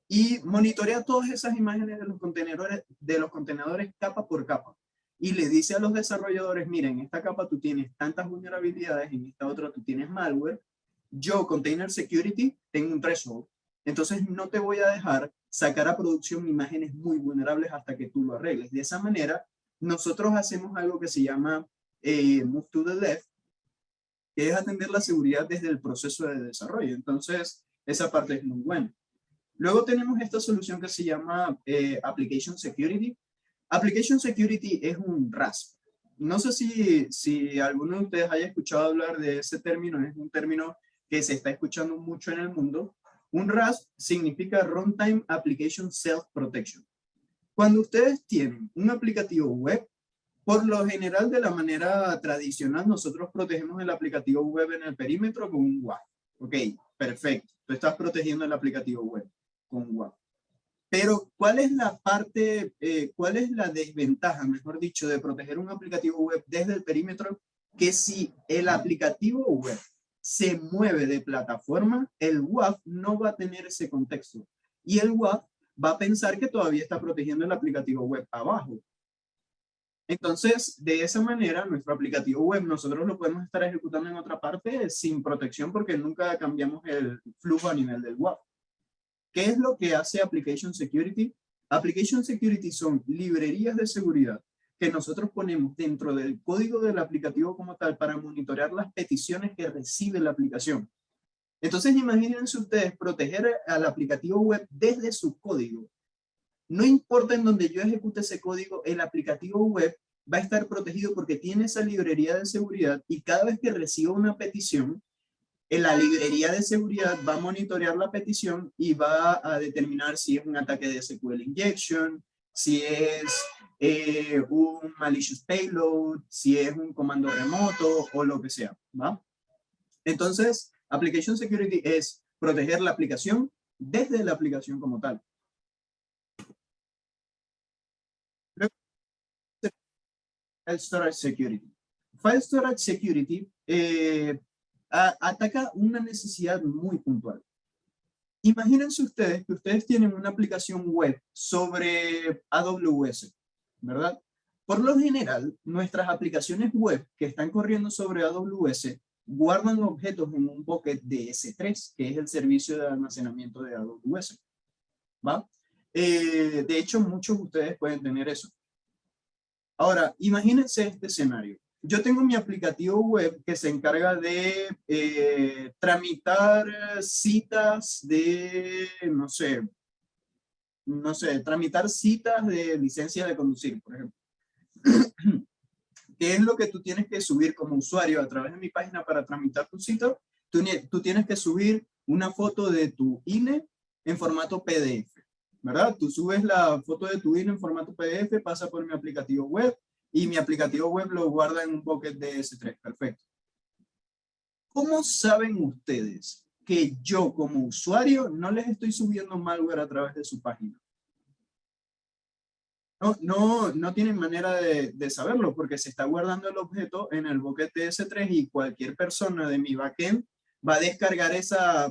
y monitorea todas esas imágenes de los contenedores capa por capa. Y le dice a los desarrolladores, miren, en esta capa tú tienes tantas vulnerabilidades, en esta otra tú tienes malware. Yo, Container Security, tengo un threshold. Entonces no te voy a dejar sacar a producción imágenes muy vulnerables hasta que tú lo arregles. De esa manera, nosotros hacemos algo que se llama Move to the Left, que es atender la seguridad desde el proceso de desarrollo. Entonces, esa parte es muy buena. Luego tenemos esta solución que se llama Application Security. Application Security es un RASP. No sé si alguno de ustedes haya escuchado hablar de ese término. Es un término que se está escuchando mucho en el mundo. Un RASP significa Runtime Application Self-Protection. Cuando ustedes tienen un aplicativo web, por lo general, de la manera tradicional, nosotros protegemos el aplicativo web en el perímetro con un WAF. Ok, perfecto. Tú estás protegiendo el aplicativo web con WAF. Pero, ¿cuál es la parte, cuál es la desventaja, mejor dicho, de proteger un aplicativo web desde el perímetro? Que si el aplicativo web se mueve de plataforma, el WAF no va a tener ese contexto. Y el WAF va a pensar que todavía está protegiendo el aplicativo web abajo. Entonces, de esa manera, nuestro aplicativo web, nosotros lo podemos estar ejecutando en otra parte sin protección porque nunca cambiamos el flujo a nivel del WAF. ¿Qué es lo que hace Application Security? Application Security son librerías de seguridad que nosotros ponemos dentro del código del aplicativo como tal para monitorear las peticiones que recibe la aplicación. Entonces, imagínense ustedes proteger al aplicativo web desde su código. no importa en donde yo ejecute ese código, el aplicativo web va a estar protegido porque tiene esa librería de seguridad y cada vez que reciba una petición, en la librería de seguridad va a monitorear la petición y va a determinar si es un ataque de SQL injection, si es un malicious payload, si es un comando remoto o lo que sea, ¿va? Entonces, Application Security es proteger la aplicación desde la aplicación como tal. File Storage Security. File Storage Security ataca una necesidad muy puntual. Imagínense ustedes que ustedes tienen una aplicación web sobre AWS, ¿verdad? Por lo general, nuestras aplicaciones web que están corriendo sobre AWS guardan objetos en un bucket de S3, que es el servicio de almacenamiento de AWS, ¿va? De hecho, muchos de ustedes pueden tener eso. Ahora, imagínense este escenario. Yo tengo mi aplicativo web que se encarga de tramitar citas de, no sé, tramitar citas de licencia de conducir, por ejemplo. ¿Qué es lo que tú tienes que subir como usuario a través de mi página para tramitar tu cita? Tú tienes que subir una foto de tu INE en formato PDF, ¿verdad? Tú subes la foto de tu INE en formato PDF, pasa por mi aplicativo web y mi aplicativo web lo guarda en un bucket de S3. Perfecto. ¿Cómo saben ustedes que yo como usuario no les estoy subiendo malware a través de su página? No tienen manera de saberlo porque se está guardando el objeto en el bucket de S3 y cualquier persona de mi backend va a descargar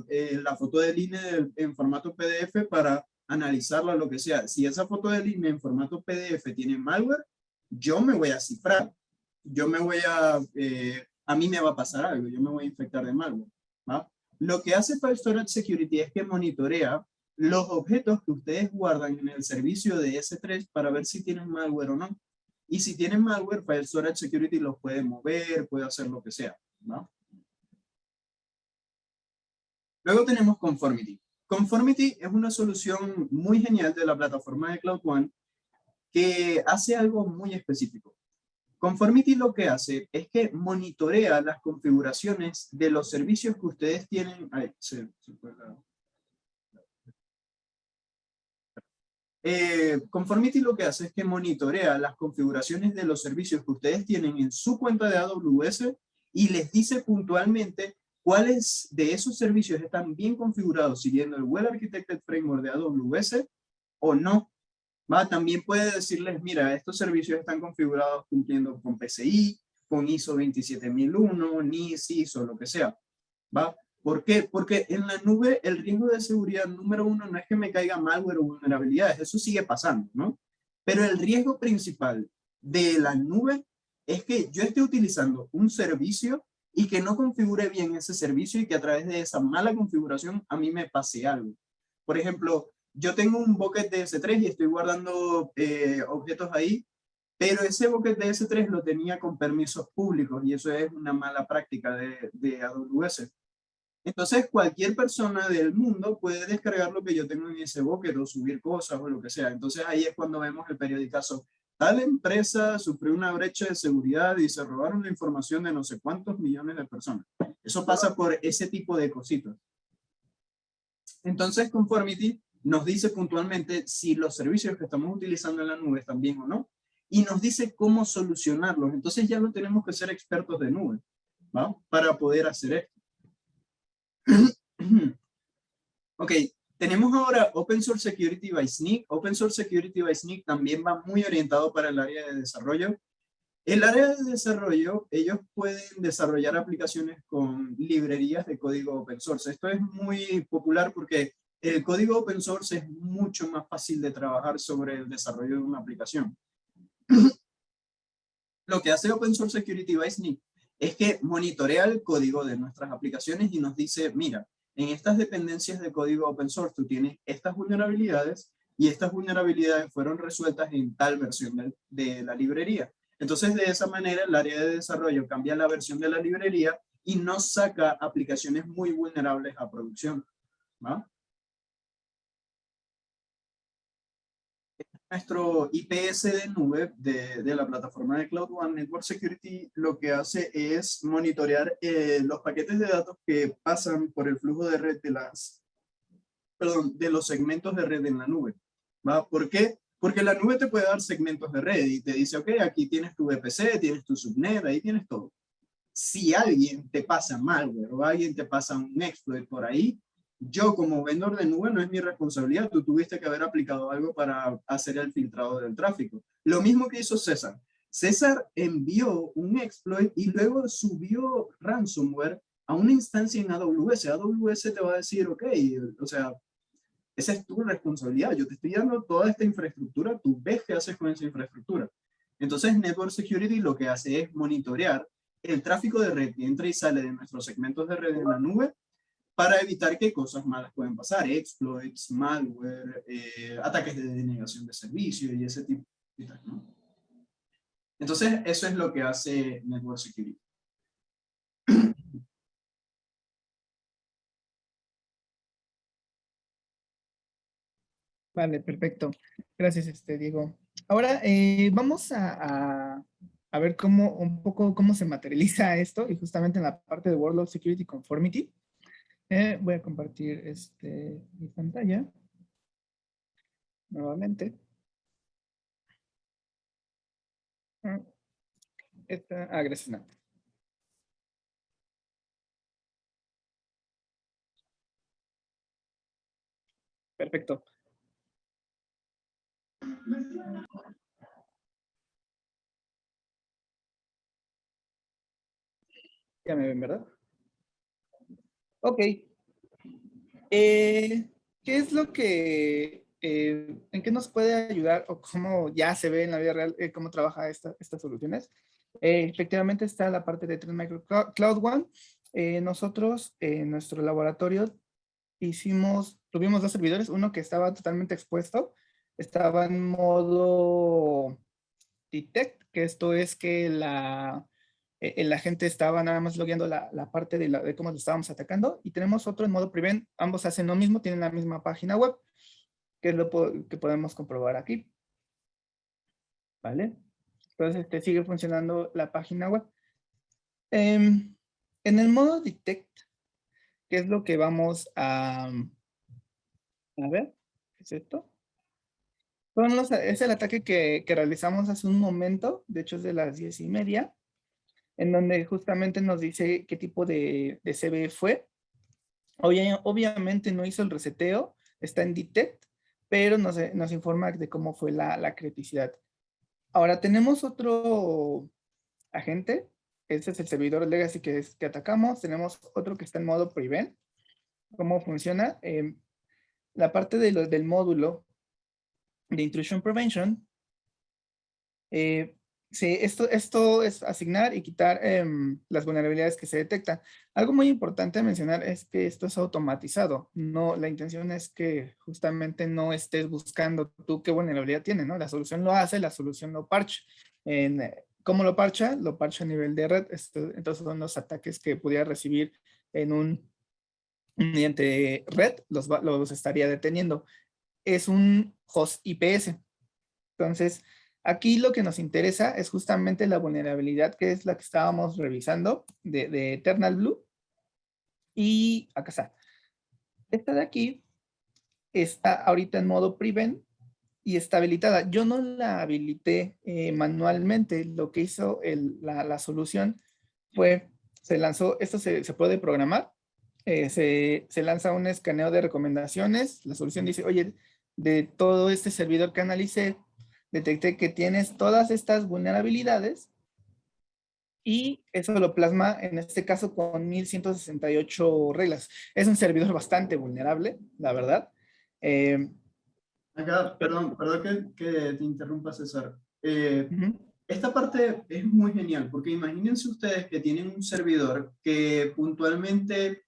la foto del INE en formato PDF para analizarla o lo que sea. Si esa foto del INE en formato PDF tiene malware, yo me voy a cifrar. A mí me va a pasar algo, yo me voy a infectar de malware, ¿va? Lo que hace File Storage Security es que monitorea los objetos que ustedes guardan en el servicio de S3 para ver si tienen malware o no. Y si tienen malware, File Storage Security los puede mover, puede hacer lo que sea, ¿no? Luego tenemos Conformity. Conformity es una solución muy genial de la plataforma de Cloud One que hace algo muy específico. Conformity lo que hace es que monitorea las configuraciones de los servicios que ustedes tienen. Conformity lo que hace es que monitorea las configuraciones de los servicios que ustedes tienen en su cuenta de AWS y les dice puntualmente cuáles de esos servicios están bien configurados siguiendo el Well Architected Framework de AWS o no. También puede decirles, mira, estos servicios están configurados cumpliendo con PCI, con ISO 27001, NIST, ISO, lo que sea. ¿Va? ¿Por qué? Porque en la nube el riesgo de seguridad número uno no es que me caiga malware o vulnerabilidades, eso sigue pasando, ¿no? Pero el riesgo principal de la nube es que yo esté utilizando un servicio y que no configure bien ese servicio y que a través de esa mala configuración a mí me pase algo. Por ejemplo, yo tengo un bucket de S3 y estoy guardando objetos ahí, pero ese bucket de S3 lo tenía con permisos públicos y eso es una mala práctica de AWS. Entonces, cualquier persona del mundo puede descargar lo que yo tengo en ese bucket o subir cosas o lo que sea. Entonces, ahí es cuando vemos el periodicazo. Tal empresa sufrió una brecha de seguridad y se robaron la información de no sé cuántos millones de personas. Eso pasa por ese tipo de cositas. Entonces, Conformity nos dice puntualmente si los servicios que estamos utilizando en la nube están bien o no. Y nos dice cómo solucionarlos. Entonces, ya no tenemos que ser expertos de nube, ¿va? Para poder hacer esto. Ok, tenemos ahora Open Source Security by Snyk. Open Source Security by Snyk también va muy orientado para el área de desarrollo. El área de desarrollo, ellos pueden desarrollar aplicaciones con librerías de código open source. Esto es muy popular porque el código open source es mucho más fácil de trabajar sobre el desarrollo de una aplicación. Lo que hace Open Source Security by Snyk es que monitorea el código de nuestras aplicaciones y nos dice, mira, en estas dependencias de código open source tú tienes estas vulnerabilidades y estas vulnerabilidades fueron resueltas en tal versión de la librería. Entonces, de esa manera, el área de desarrollo cambia la versión de la librería y no saca aplicaciones muy vulnerables a producción, ¿va? Nuestro IPS de nube de la plataforma de Cloud One Network Security lo que hace es monitorear los paquetes de datos que pasan por el flujo de red de los segmentos de red en la nube. ¿Va? ¿Por qué? Porque la nube te puede dar segmentos de red y te dice, ok, aquí tienes tu VPC, tienes tu subnet, ahí tienes todo. Si alguien te pasa malware o alguien te pasa un exploit por ahí, yo como vendedor de nube no es mi responsabilidad, tú tuviste que haber aplicado algo para hacer el filtrado del tráfico. Lo mismo que hizo César. César envió un exploit y luego subió ransomware a una instancia en AWS. AWS te va a decir, ok, o sea, esa es tu responsabilidad. Yo te estoy dando toda esta infraestructura, tú ves qué haces con esa infraestructura. Entonces, Network Security lo que hace es monitorear el tráfico de red que entra y sale de nuestros segmentos de red en la nube para evitar que cosas malas puedan pasar, exploits, malware, ataques de denegación de servicio y ese tipo de cosas, ¿no? Entonces, eso es lo que hace Network Security. Vale, perfecto. Gracias, Diego. Ahora vamos a ver un poco cómo se materializa esto y justamente en la parte de Workload Security Conformity. Voy a compartir mi pantalla nuevamente. Gracias, Nat. Perfecto. Ya me ven, ¿verdad? Ok. ¿Qué es lo que, en qué nos puede ayudar o cómo ya se ve en la vida real cómo trabaja estas soluciones? Efectivamente está la parte de Trend Micro Cloud One. Nosotros en nuestro laboratorio tuvimos dos servidores, uno que estaba totalmente expuesto, estaba en modo detect, que esto es que el agente estaba nada más logueando la parte de cómo lo estábamos atacando, y tenemos otro en modo prevent, ambos hacen lo mismo, tienen la misma página web, que es lo que podemos comprobar aquí. ¿Vale? Entonces sigue funcionando la página web. En el modo detect, ¿qué es lo que vamos a ver? ¿Qué es esto? Es el ataque que realizamos hace un momento, de hecho es de las 10:30, en donde justamente nos dice qué tipo de CVE fue. Obviamente no hizo el reseteo, está en detect, pero nos informa de cómo fue la criticidad. Ahora tenemos otro agente, este es el servidor legacy que atacamos, tenemos otro que está en modo prevent. ¿Cómo funciona? La parte del módulo de intrusion prevention, esto es asignar y quitar las vulnerabilidades que se detectan. Algo muy importante a mencionar es que esto es automatizado. La intención es que justamente no estés buscando tú qué vulnerabilidad tiene, ¿no? La solución lo hace, la solución lo parcha. ¿Cómo lo parcha? Lo parcha a nivel de red. Entonces son los ataques que pudiera recibir mediante red, los estaría deteniendo. Es un host IPS. Entonces, aquí lo que nos interesa es justamente la vulnerabilidad, que es la que estábamos revisando de Eternal Blue. Y acá está. Esta de aquí está ahorita en modo prevent y está habilitada. Yo no la habilité manualmente. Lo que hizo la solución fue, se lanzó, esto se puede programar. Se lanza un escaneo de recomendaciones. La solución dice, oye, de todo este servidor que analicé, detecté que tienes todas estas vulnerabilidades y eso lo plasma en este caso con 1168 reglas. Es un servidor bastante vulnerable, la verdad. Acá, perdón que te interrumpa, César. Uh-huh. Esta parte es muy genial, porque imagínense ustedes que tienen un servidor que puntualmente,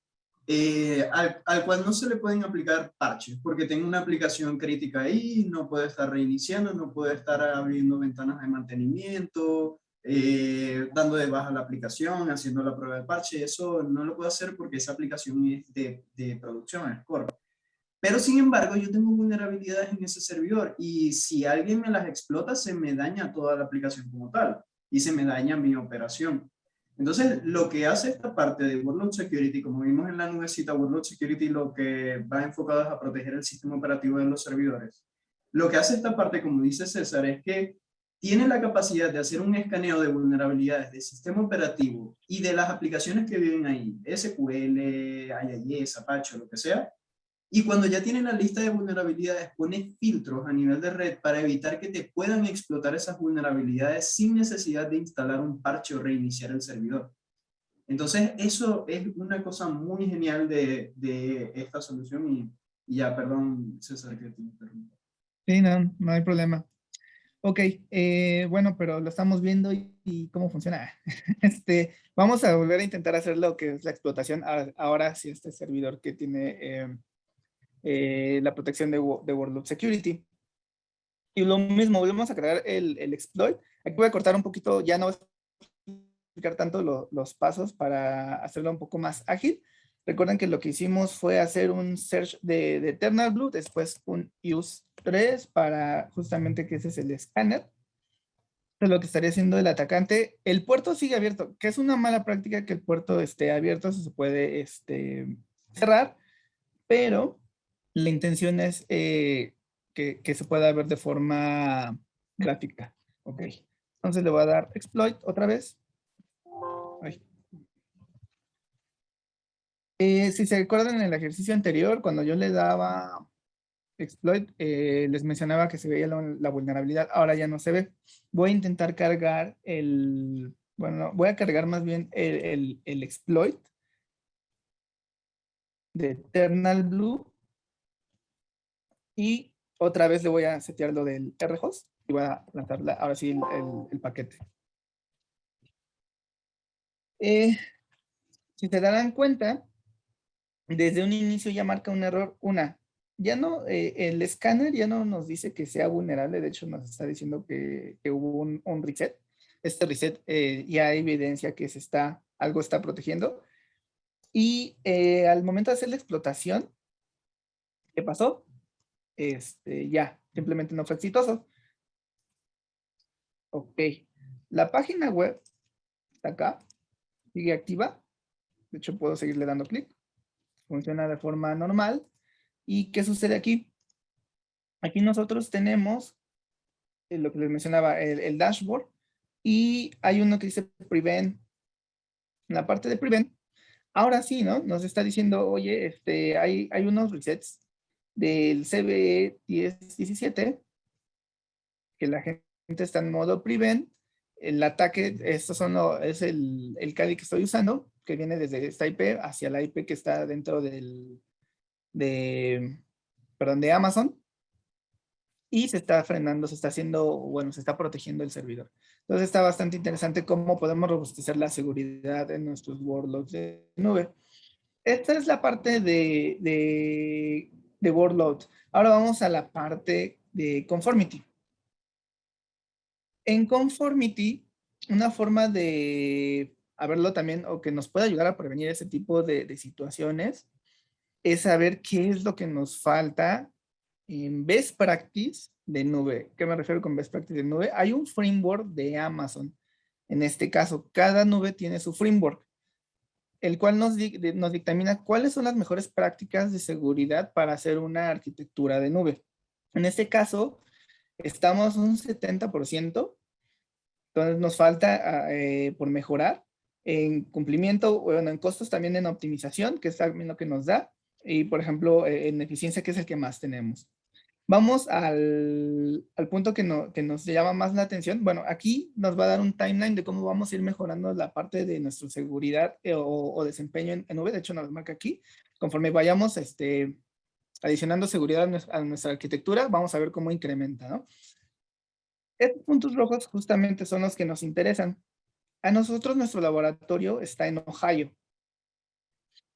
al cual no se le pueden aplicar parches, porque tengo una aplicación crítica ahí, no puede estar reiniciando, no puede estar abriendo ventanas de mantenimiento, dando de baja la aplicación, haciendo la prueba de parche. Eso no lo puedo hacer porque esa aplicación es de producción, es core. Pero sin embargo, yo tengo vulnerabilidades en ese servidor y si alguien me las explota, se me daña toda la aplicación como tal y se me daña mi operación. Entonces, lo que hace esta parte de Workload Security, como vimos en la nubecita, Workload Security lo que va enfocado es a proteger el sistema operativo de los servidores. Lo que hace esta parte, como dice César, es que tiene la capacidad de hacer un escaneo de vulnerabilidades del sistema operativo y de las aplicaciones que viven ahí, SQL, IIS, Apache, lo que sea. Y cuando ya tiene la lista de vulnerabilidades, pone filtros a nivel de red para evitar que te puedan explotar esas vulnerabilidades sin necesidad de instalar un parche o reiniciar el servidor. Entonces, eso es una cosa muy genial de esta solución y ya, perdón, César, que te interrumpa. Sí, no, no hay problema. Ok, bueno, pero lo estamos viendo y cómo funciona. Vamos a volver a intentar hacer lo que es la explotación. Ahora sí, este servidor que tiene la protección de Workload Security. Y lo mismo, volvemos a crear el exploit. Aquí voy a cortar un poquito, ya no voy a explicar tanto los pasos para hacerlo un poco más ágil. Recuerden que lo que hicimos fue hacer un search de Eternal Blue, después un use 3 para justamente que ese es el escáner. Esto es lo que estaría haciendo el atacante. El puerto sigue abierto, que es una mala práctica que el puerto esté abierto, se puede cerrar, pero la intención es que se pueda ver de forma gráfica. Ok. Entonces le voy a dar exploit otra vez. Ay. Si se acuerdan en el ejercicio anterior, cuando yo le daba exploit, les mencionaba que se veía la vulnerabilidad. Ahora ya no se ve. Voy a intentar cargar bueno, voy a cargar más bien el exploit de Eternal Blue. Y otra vez le voy a setear lo del rhost y voy a lanzar ahora sí el paquete. Si se darán cuenta, desde un inicio ya marca un error. Ya no, el escáner ya no nos dice que sea vulnerable, de hecho nos está diciendo que hubo un reset. Este reset ya evidencia que algo está protegiendo. Y al momento de hacer la explotación, ¿qué pasó? Ya, simplemente no fue exitoso. Ok, la página web está acá, sigue activa. De hecho, puedo seguirle dando clic. Funciona de forma normal. ¿Y qué sucede aquí? Aquí nosotros tenemos lo que les mencionaba, el dashboard. Y hay uno que dice Prevent. En la parte de Prevent, ahora sí, ¿no? Nos está diciendo, oye, hay unos resets del CVE 1017 que la gente está en modo Prevent. El ataque, es el Kali que estoy usando, que viene desde esta IP hacia la IP que está dentro de Amazon. Y se está frenando, se está protegiendo el servidor. Entonces está bastante interesante cómo podemos robustecer la seguridad en nuestros workloads de nube. Esta es la parte de workload. Ahora vamos a la parte de conformity. En conformity, una forma de verlo también o que nos puede ayudar a prevenir ese tipo de situaciones es saber qué es lo que nos falta en best practice de nube. ¿Qué me refiero con best practice de nube? Hay un framework de Amazon. En este caso, cada nube tiene su framework, el cual nos dictamina cuáles son las mejores prácticas de seguridad para hacer una arquitectura de nube. En este caso, estamos un 70%. Entonces nos falta por mejorar en cumplimiento, bueno, en costos, también en optimización, que es también lo que nos da, y por ejemplo en eficiencia, que es el que más tenemos. Vamos al punto que nos llama más la atención. Bueno, aquí nos va a dar un timeline de cómo vamos a ir mejorando la parte de nuestra seguridad o desempeño en nube. De hecho, nos marca aquí. Conforme vayamos adicionando seguridad a nuestra arquitectura, vamos a ver cómo incrementa, ¿no? Estos puntos rojos justamente son los que nos interesan. A nosotros nuestro laboratorio está en Ohio.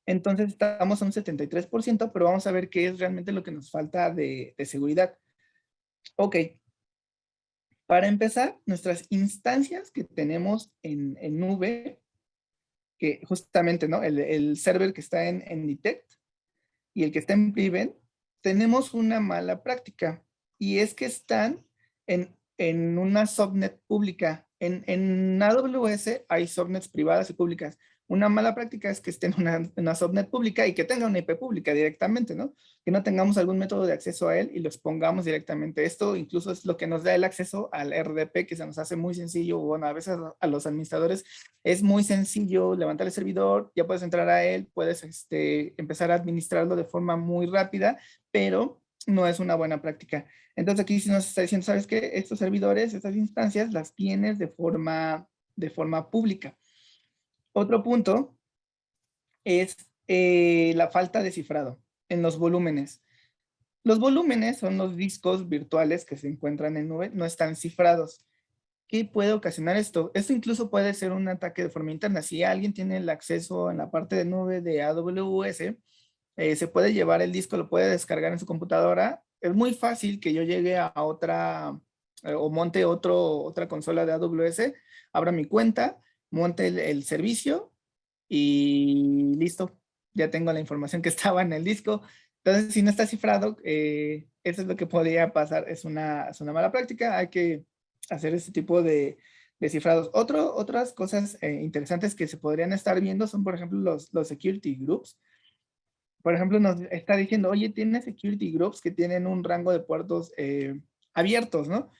Entonces estamos a un 73%, pero vamos a ver qué es realmente lo que nos falta de seguridad. Ok. Para empezar, nuestras instancias que tenemos en nube, que justamente, ¿no? El server que está en Detect y el que está en Prevent, tenemos una mala práctica y es que están en una subnet pública. En AWS hay subnets privadas y públicas. Una mala práctica es que esté en una subnet pública y que tenga una IP pública directamente, ¿no? Que no tengamos algún método de acceso a él y lo expongamos directamente. Esto incluso es lo que nos da el acceso al RDP, que se nos hace muy sencillo. Bueno, a veces a los administradores es muy sencillo levantar el servidor, ya puedes entrar a él, puedes empezar a administrarlo de forma muy rápida, pero no es una buena práctica. Entonces aquí sí nos está diciendo, ¿sabes qué? Estos servidores, estas instancias las tienes de forma pública. Otro punto es la falta de cifrado en los volúmenes. Los volúmenes son los discos virtuales que se encuentran en nube, no están cifrados. ¿Qué puede ocasionar esto? Esto incluso puede ser un ataque de forma interna. Si alguien tiene el acceso en la parte de nube de AWS, se puede llevar el disco, lo puede descargar en su computadora. Es muy fácil que yo llegue a otra o monte otra consola de AWS, abra mi cuenta, monte el servicio y listo. Ya tengo la información que estaba en el disco. Entonces, si no está cifrado, eso es lo que podría pasar. Es una mala práctica. Hay que hacer este tipo de cifrados. Otras cosas interesantes que se podrían estar viendo son, por ejemplo, los security groups. Por ejemplo, nos está diciendo, oye, tiene security groups que tienen un rango de puertos abiertos, ¿no?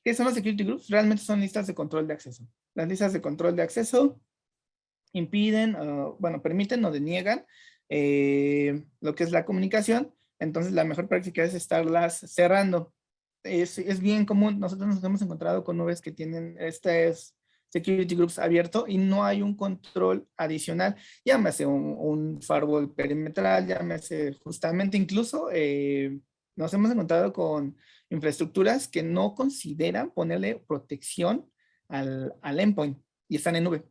¿Qué son los security groups? Realmente son listas de control de acceso. Las listas de control de acceso impiden, bueno, permiten o deniegan lo que es la comunicación. Entonces, la mejor práctica es estarlas cerrando. Es bien común. Nosotros nos hemos encontrado con nubes que tienen security groups abierto y no hay un control adicional. Llámese un firewall perimetral, llámese justamente incluso nos hemos encontrado con infraestructuras que no consideran ponerle protección al endpoint y están en nube.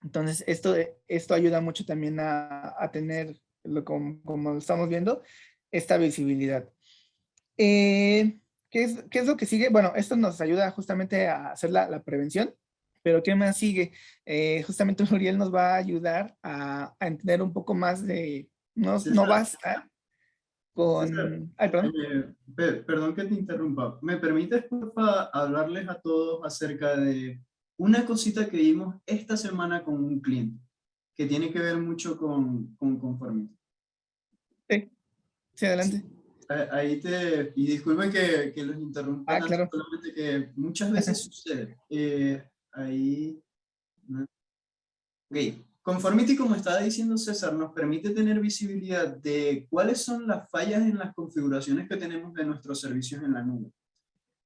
Entonces, esto ayuda mucho también a tener, como estamos viendo, esta visibilidad. ¿Qué es lo que sigue? Bueno, esto nos ayuda justamente a hacer la prevención, pero ¿qué más sigue? Justamente Uriel nos va a ayudar a entender un poco más de, no basta con... César, Ay, perdón. perdón que te interrumpa. ¿Me permites, porfa, hablarles a todos acerca de una cosita que vimos esta semana con un cliente que tiene que ver mucho con conformidad? Sí, adelante. Y disculpen que los interrumpa, Claro. solamente que muchas veces sucede. Ok, Conformity, como estaba diciendo César, nos permite tener visibilidad de cuáles son las fallas en las configuraciones que tenemos de nuestros servicios en la nube.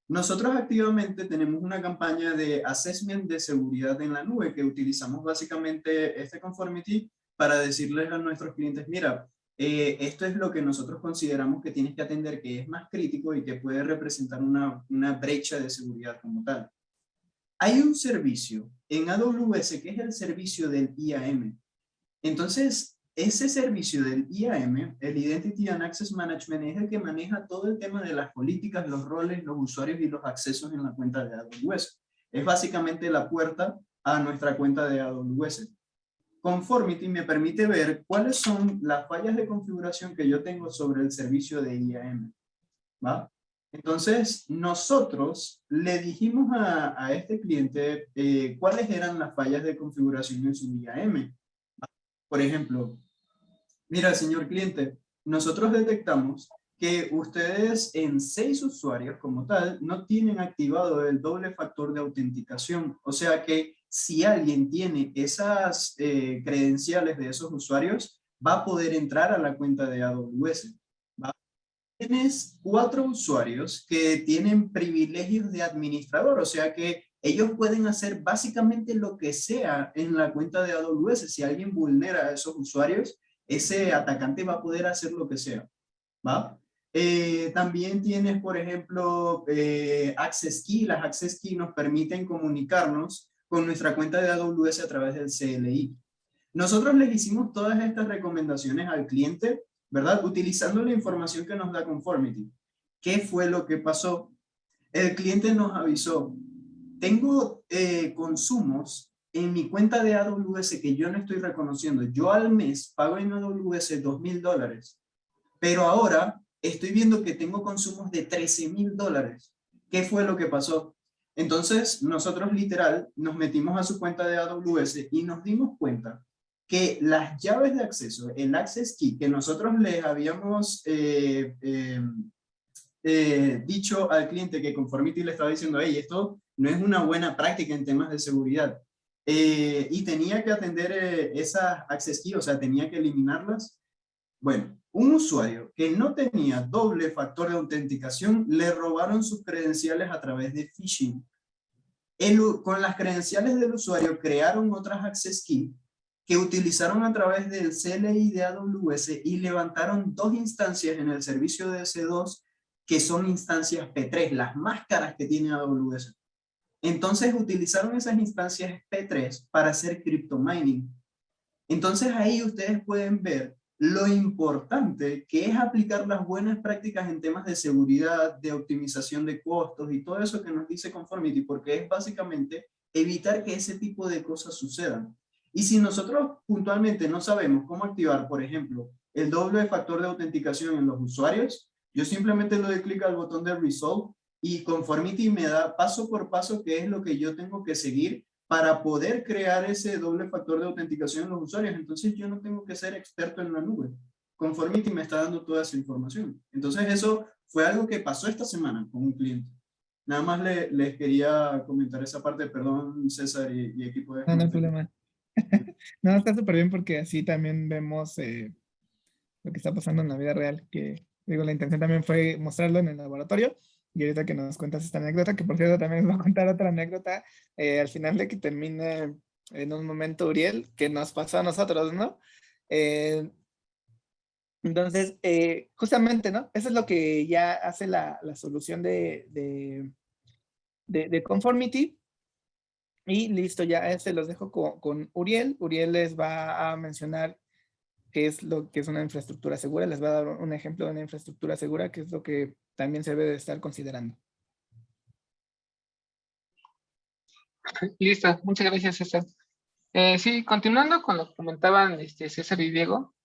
Nosotros activamente tenemos una campaña de assessment de seguridad en la nube que utilizamos básicamente este Conformity para decirles a nuestros clientes, mira, esto es lo que nosotros consideramos que tienes que atender, que es más crítico y que puede representar una brecha de seguridad como tal. Hay un servicio en AWS que es el servicio del IAM. Entonces, ese servicio del IAM, el Identity and Access Management, es el que maneja todo el tema de las políticas, los roles, los usuarios y los accesos en la cuenta de AWS. Es básicamente la puerta a nuestra cuenta de AWS. Conformity me permite ver cuáles son las fallas de configuración que yo tengo sobre el servicio de IAM. ¿Va? Entonces, nosotros le dijimos a este cliente cuáles eran las fallas de configuración en su IAM. Por ejemplo, mira, señor cliente, nosotros detectamos que ustedes en 6 usuarios como tal no tienen activado el doble factor de autenticación. O sea que si alguien tiene esas credenciales de esos usuarios, va a poder entrar a la cuenta de AWS. ¿Va? Tienes 4 usuarios que tienen privilegios de administrador, o sea que ellos pueden hacer básicamente lo que sea en la cuenta de AWS. Si alguien vulnera a esos usuarios, ese atacante va a poder hacer lo que sea, ¿va? También tienes, por ejemplo, Access Key. Las Access Key nos permiten comunicarnos con nuestra cuenta de AWS a través del CLI. Nosotros les hicimos todas estas recomendaciones al cliente, ¿verdad? Utilizando la información que nos da Conformity. ¿Qué fue lo que pasó? El cliente nos avisó, tengo consumos en mi cuenta de AWS que yo no estoy reconociendo. Yo al mes pago en AWS $2,000, Pero ahora estoy viendo que tengo consumos de $13,000. ¿Qué fue lo que pasó? Entonces, nosotros literal nos metimos a su cuenta de AWS y nos dimos cuenta que las llaves de acceso, el access key que nosotros les habíamos dicho al cliente, que Conformity le estaba diciendo, hey, esto no es una buena práctica en temas de seguridad, y tenía que atender esas access key, o sea, tenía que eliminarlas. Bueno, un usuario que no tenía doble factor de autenticación, le robaron sus credenciales a través de phishing. Con las credenciales del usuario crearon otras access key que utilizaron a través del CLI de AWS y levantaron 2 instancias en el servicio de S2 que son instancias P3, las más caras que tiene AWS. Entonces utilizaron esas instancias P3 para hacer crypto mining. Entonces ahí ustedes pueden ver lo importante que es aplicar las buenas prácticas en temas de seguridad, de optimización de costos y todo eso que nos dice Conformity, porque es básicamente evitar que ese tipo de cosas sucedan. Y si nosotros puntualmente no sabemos cómo activar, por ejemplo, el doble factor de autenticación en los usuarios, yo simplemente le doy clic al botón de Resolve y Conformity me da paso por paso qué es lo que yo tengo que seguir para poder crear ese doble factor de autenticación en los usuarios. Entonces yo no tengo que ser experto en la nube. Conformity me está dando toda esa información. Entonces eso fue algo que pasó esta semana con un cliente. Nada más les quería comentar esa parte, perdón César y equipo de... No, no hay problema. No, está súper bien porque así también vemos lo que está pasando en la vida real, que digo, la intención también fue mostrarlo en el laboratorio. Y ahorita que nos cuentas esta anécdota, que por cierto también nos va a contar otra anécdota al final de que termine en un momento Uriel, que nos pasó a nosotros, ¿no? Entonces, justamente, ¿no? Eso es lo que ya hace la solución de Conformity. Y listo, ya se los dejo con Uriel. Uriel les va a mencionar qué es lo que es una infraestructura segura. Les va a dar un ejemplo de una infraestructura segura, que es lo que también se debe de estar considerando. Listo, muchas gracias, César. Sí, continuando con lo que comentaban César y Diego,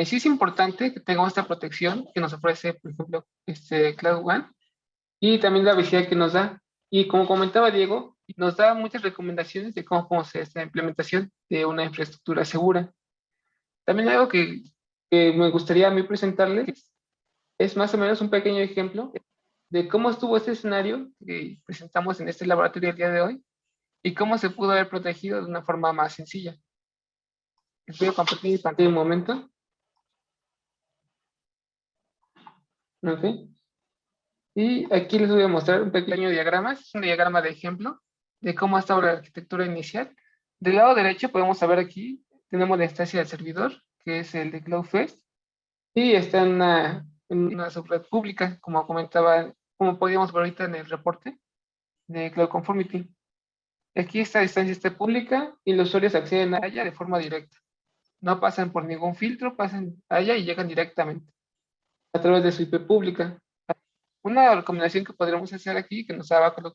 sí es importante que tengamos esta protección que nos ofrece, por ejemplo, Cloud One y también la visibilidad que nos da. Y como comentaba Diego, nos da muchas recomendaciones de cómo podemos hacer esta implementación de una infraestructura segura. También algo que me gustaría a mí presentarles es más o menos un pequeño ejemplo de cómo estuvo este escenario que presentamos en este laboratorio el día de hoy y cómo se pudo haber protegido de una forma más sencilla. Voy a compartir mi pantalla un momento. ¿Ok? Y aquí les voy a mostrar un pequeño diagrama. Es un diagrama de ejemplo de cómo está la arquitectura inicial. Del lado derecho podemos saber aquí, tenemos la instancia del servidor, que es el de CloudFest, y está en una subred pública, como comentaba, como podíamos ver ahorita en el reporte de Cloud Conformity. Aquí esta instancia está pública y los usuarios acceden a ella de forma directa. No pasan por ningún filtro, pasan a ella y llegan directamente a través de su IP pública. Una recomendación que podríamos hacer aquí, que nos daba Cloud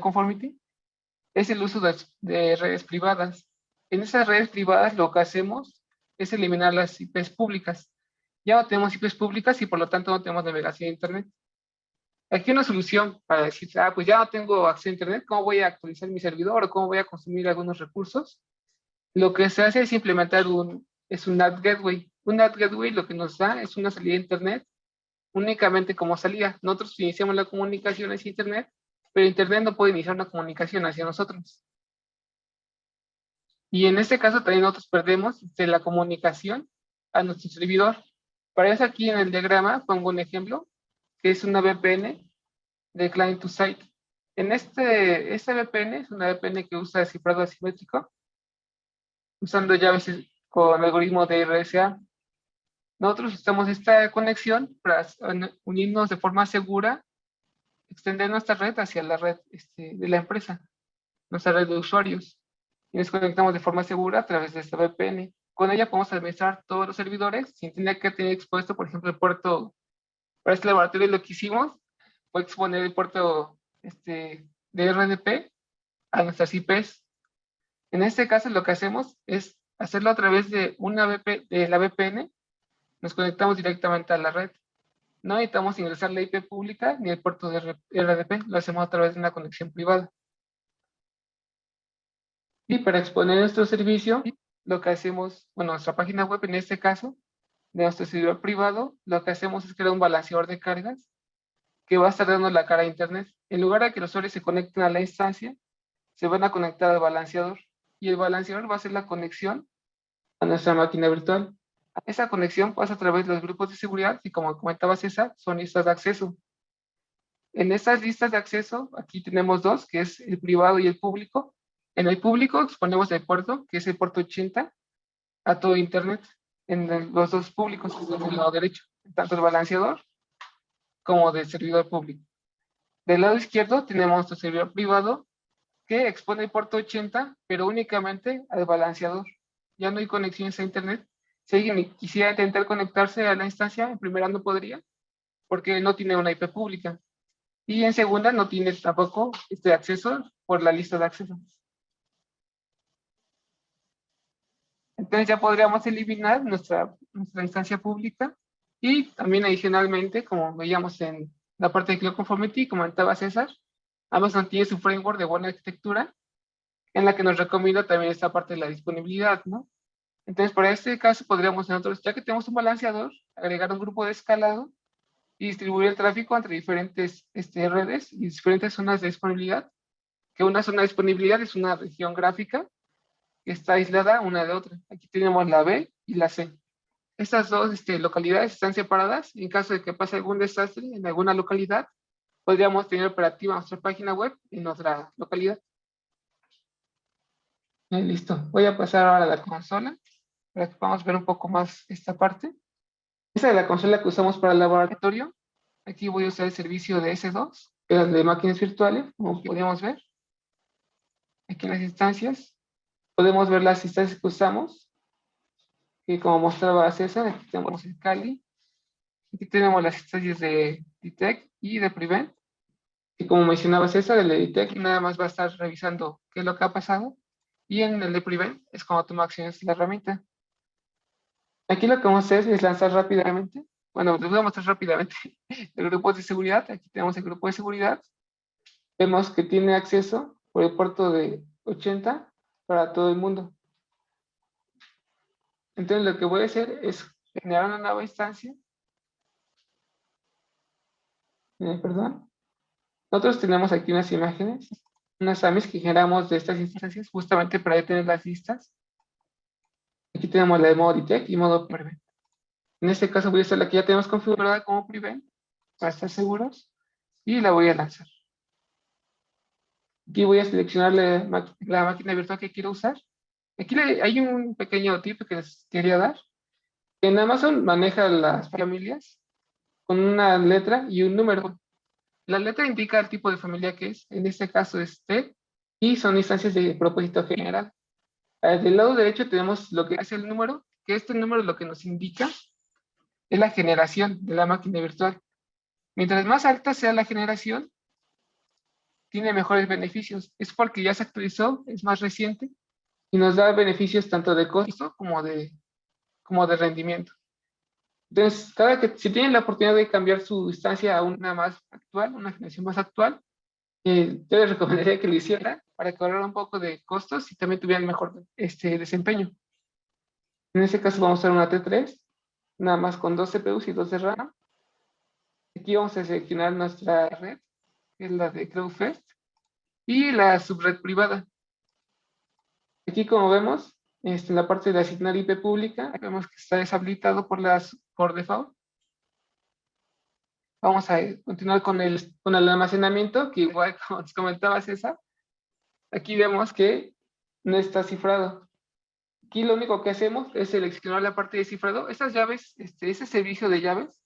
Conformity, es el uso de redes privadas. En esas redes privadas lo que hacemos es eliminar las IPs públicas. Ya no tenemos IPs públicas y por lo tanto no tenemos navegación a Internet. Aquí una solución para decir, pues ya no tengo acceso a Internet, ¿cómo voy a actualizar mi servidor o cómo voy a consumir algunos recursos? Lo que se hace es implementar un NAT Gateway. Un NAT Gateway lo que nos da es una salida a Internet únicamente como salida. Nosotros iniciamos la comunicación hacia Internet, pero Internet no puede iniciar una comunicación hacia nosotros. Y en este caso también nosotros perdemos de la comunicación a nuestro servidor. Para eso aquí en el diagrama pongo un ejemplo, que es una VPN de Client to Site. En esta VPN es una VPN que usa cifrado asimétrico, usando llaves con algoritmo de RSA. Nosotros usamos esta conexión para unirnos de forma segura, extender nuestra red hacia la red de la empresa, nuestra red de usuarios. Y nos conectamos de forma segura a través de esta VPN. Con ella podemos administrar todos los servidores sin tener que tener expuesto, por ejemplo, el puerto. Para este laboratorio lo que hicimos fue exponer el puerto de RDP a nuestras IPs. En este caso lo que hacemos es hacerlo a través de la VPN. nos conectamos directamente a la red. No necesitamos ingresar la IP pública ni el puerto de RDP, lo hacemos a través de una conexión privada. Y para exponer nuestro servicio, lo que hacemos, bueno, nuestra página web en este caso, de nuestro servidor privado, lo que hacemos es crear un balanceador de cargas que va a estar dando la cara a Internet. En lugar de que los usuarios se conecten a la instancia, se van a conectar al balanceador. Y el balanceador va a hacer la conexión a nuestra máquina virtual. Esa conexión pasa a través de los grupos de seguridad y, como comentaba César, son listas de acceso. En estas listas de acceso, aquí tenemos dos, que es el privado y el público. En el público exponemos el puerto, que es el puerto 80, a todo Internet, en los dos públicos, que es del lado derecho, tanto el balanceador como del servidor público. Del lado izquierdo tenemos nuestro servidor privado, que expone el puerto 80, pero únicamente al balanceador. Ya no hay conexiones a Internet. Si alguien quisiera intentar conectarse a la instancia, en primera no podría, porque no tiene una IP pública. Y en segunda no tiene tampoco este acceso por la lista de acceso. Entonces ya podríamos eliminar nuestra instancia pública y también adicionalmente, como veíamos en la parte de Cloud Conformity, comentaba César, Amazon tiene su framework de buena arquitectura en la que nos recomienda también esta parte de la disponibilidad, ¿no? Entonces, para este caso podríamos nosotros, ya que tenemos un balanceador, agregar un grupo de escalado y distribuir el tráfico entre diferentes redes y diferentes zonas de disponibilidad, que una zona de disponibilidad es una región gráfica que está aislada una de otra. Aquí tenemos la B y la C. Estas dos localidades están separadas. En caso de que pase algún desastre en alguna localidad, podríamos tener operativa nuestra página web en otra localidad. Listo. Voy a pasar ahora a la consola para que podamos ver un poco más esta parte. Esta es la consola que usamos para el laboratorio. Aquí voy a usar el servicio de S2, que es de máquinas virtuales, como podemos ver. Aquí en las instancias, podemos ver las instancias que usamos. Y como mostraba César, aquí tenemos el Kali. Aquí tenemos las instancias de Detect y de Prevent. Y como mencionaba César, el de Detect nada más va a estar revisando qué es lo que ha pasado. Y en el de Prevent es cuando toma acciones la herramienta. Aquí lo que vamos a hacer es lanzar rápidamente. Bueno, les voy a mostrar rápidamente el grupo de seguridad. Aquí tenemos el grupo de seguridad. Vemos que tiene acceso por el puerto de 80 para todo el mundo. Entonces lo que voy a hacer es generar una nueva instancia. Perdón. Nosotros tenemos aquí unas imágenes, unas AMIs que generamos de estas instancias justamente para tener las listas. Aquí tenemos la de modo Detect y modo Prevent. En este caso voy a usar la que ya tenemos configurada como Prevent para estar seguros y la voy a lanzar. Aquí voy a seleccionar la máquina virtual que quiero usar. Aquí hay un pequeño tip que les quería dar. En Amazon maneja las familias con una letra y un número. La letra indica el tipo de familia que es, en este caso es T, y son instancias de propósito general. Del lado derecho tenemos lo que es el número, que este número lo que nos indica es la generación de la máquina virtual. Mientras más alta sea la generación, tiene mejores beneficios. Es porque ya se actualizó, es más reciente, y nos da beneficios tanto de costo como de rendimiento. Entonces, si tienen la oportunidad de cambiar su instancia a una más actual, una generación más actual, yo les recomendaría que lo hicieran para que ahorraran un poco de costos y también tuvieran mejor desempeño. En este caso vamos a usar una T3, nada más con 2 CPUs y 2 de RAM. Aquí vamos a seleccionar nuestra red, que es la de CloudFest, y la subred privada. Aquí, como vemos, en la parte de asignar IP pública, vemos que está deshabilitado por default. Vamos a continuar con el almacenamiento, que igual como les comentaba César, aquí vemos que no está cifrado. Aquí lo único que hacemos es seleccionar la parte de cifrado. Estas llaves, ese servicio de llaves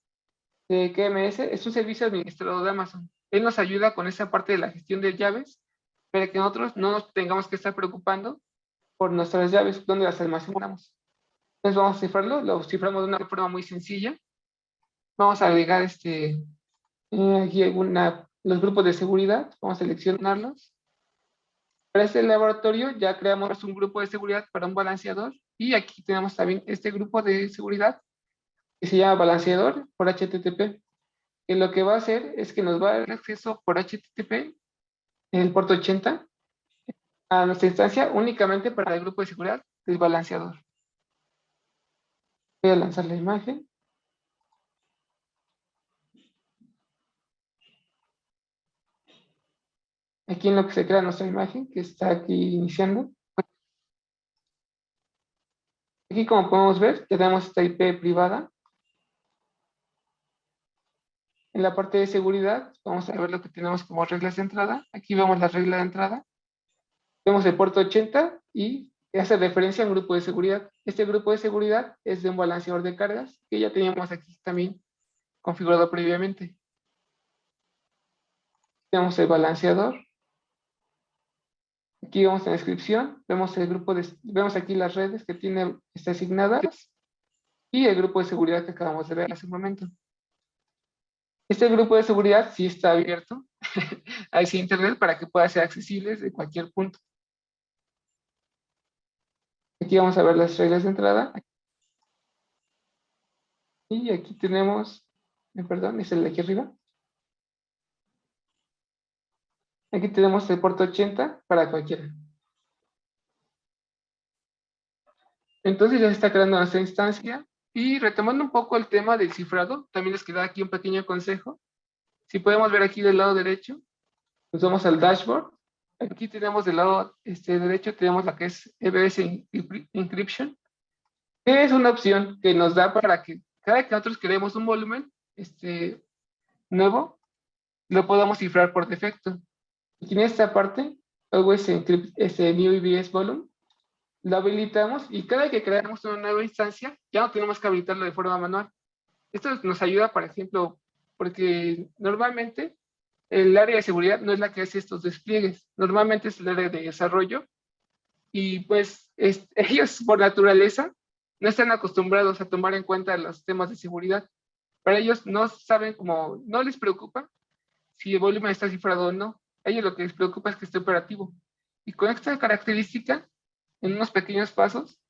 de KMS es un servicio administrado de Amazon. Él nos ayuda con esa parte de la gestión de llaves, para que nosotros no nos tengamos que estar preocupando por nuestras llaves, donde las almacenamos. Entonces vamos a cifrarlo, lo ciframos de una forma muy sencilla. Vamos a agregar aquí los grupos de seguridad, vamos a seleccionarlos. Para este laboratorio ya creamos un grupo de seguridad para un balanceador y aquí tenemos también este grupo de seguridad que se llama balanceador por HTTP, que lo que va a hacer es que nos va a dar acceso por HTTP en el puerto 80 a nuestra instancia únicamente para el grupo de seguridad del balanceador. Voy a lanzar la imagen. Aquí en lo que se crea nuestra imagen, que está aquí iniciando. Aquí, como podemos ver, tenemos esta IP privada. En la parte de seguridad, vamos a ver lo que tenemos como reglas de entrada. Aquí vemos la regla de entrada. Vemos el puerto 80 y hace referencia a un grupo de seguridad. Este grupo de seguridad es de un balanceador de cargas que ya teníamos aquí también configurado previamente. Tenemos el balanceador. Aquí vemos en la descripción, vemos el grupo vemos aquí las redes que tiene asignadas y el grupo de seguridad que acabamos de ver hace un momento. Este grupo de seguridad sí está abierto hacia internet para que pueda ser accesible de cualquier punto. Aquí vamos a ver las reglas de entrada. Y aquí tenemos, perdón, es el de aquí arriba. Aquí tenemos el puerto 80 para cualquiera. Entonces ya se está creando nuestra instancia. Y retomando un poco el tema del cifrado, también les queda aquí un pequeño consejo. Si podemos ver aquí del lado derecho, nos vamos al dashboard. Aquí tenemos del lado derecho, tenemos la que es EBS Encryption, que es una opción que nos da para que cada que nosotros queremos un volumen nuevo, lo podamos cifrar por defecto. Aquí en esta parte, Always Encrypt New EBS Volume, lo habilitamos y cada que creamos una nueva instancia, ya no tenemos que habilitarlo de forma manual. Esto nos ayuda, por ejemplo, porque normalmente el área de seguridad no es la que hace estos despliegues, normalmente es el área de desarrollo y pues ellos por naturaleza no están acostumbrados a tomar en cuenta los temas de seguridad. Para ellos no saben cómo, no les preocupa si el volumen está cifrado o no. A ellos lo que les preocupa es que esté operativo. Y con esta característica, en unos pequeños pasos,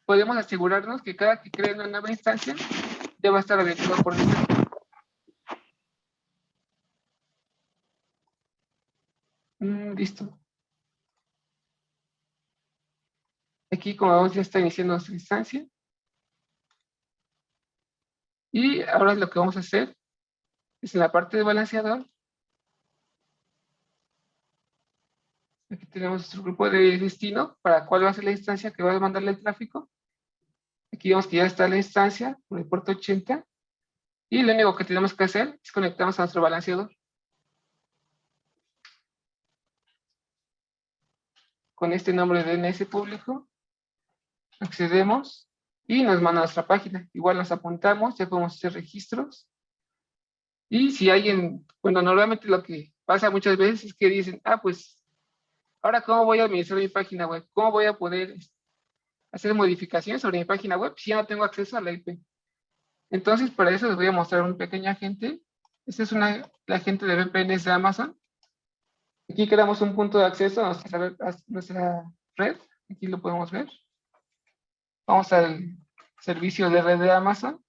podemos asegurarnos que cada que creen una nueva instancia, ya va a estar habilitado por defecto. Listo. Aquí, como vemos, ya está iniciando nuestra instancia. Y ahora lo que vamos a hacer es en la parte de balanceador. Aquí tenemos nuestro grupo de destino para cuál va a ser la instancia que va a mandarle el tráfico. Aquí vemos que ya está la instancia por el puerto 80. Y lo único que tenemos que hacer es conectarnos a nuestro balanceador. Con este nombre de DNS público, accedemos y nos manda a nuestra página. Igual nos apuntamos, ya podemos hacer registros. Y si alguien, bueno, normalmente lo que pasa muchas veces es que dicen, pues, ahora ¿cómo voy a administrar mi página web? ¿Cómo voy a poder hacer modificaciones sobre mi página web si ya no tengo acceso a la IP? Entonces, para eso les voy a mostrar un pequeño agente. Este es la agente de VPNs de Amazon. Aquí creamos un punto de acceso a nuestra red. Aquí lo podemos ver. Vamos al servicio de red de Amazon.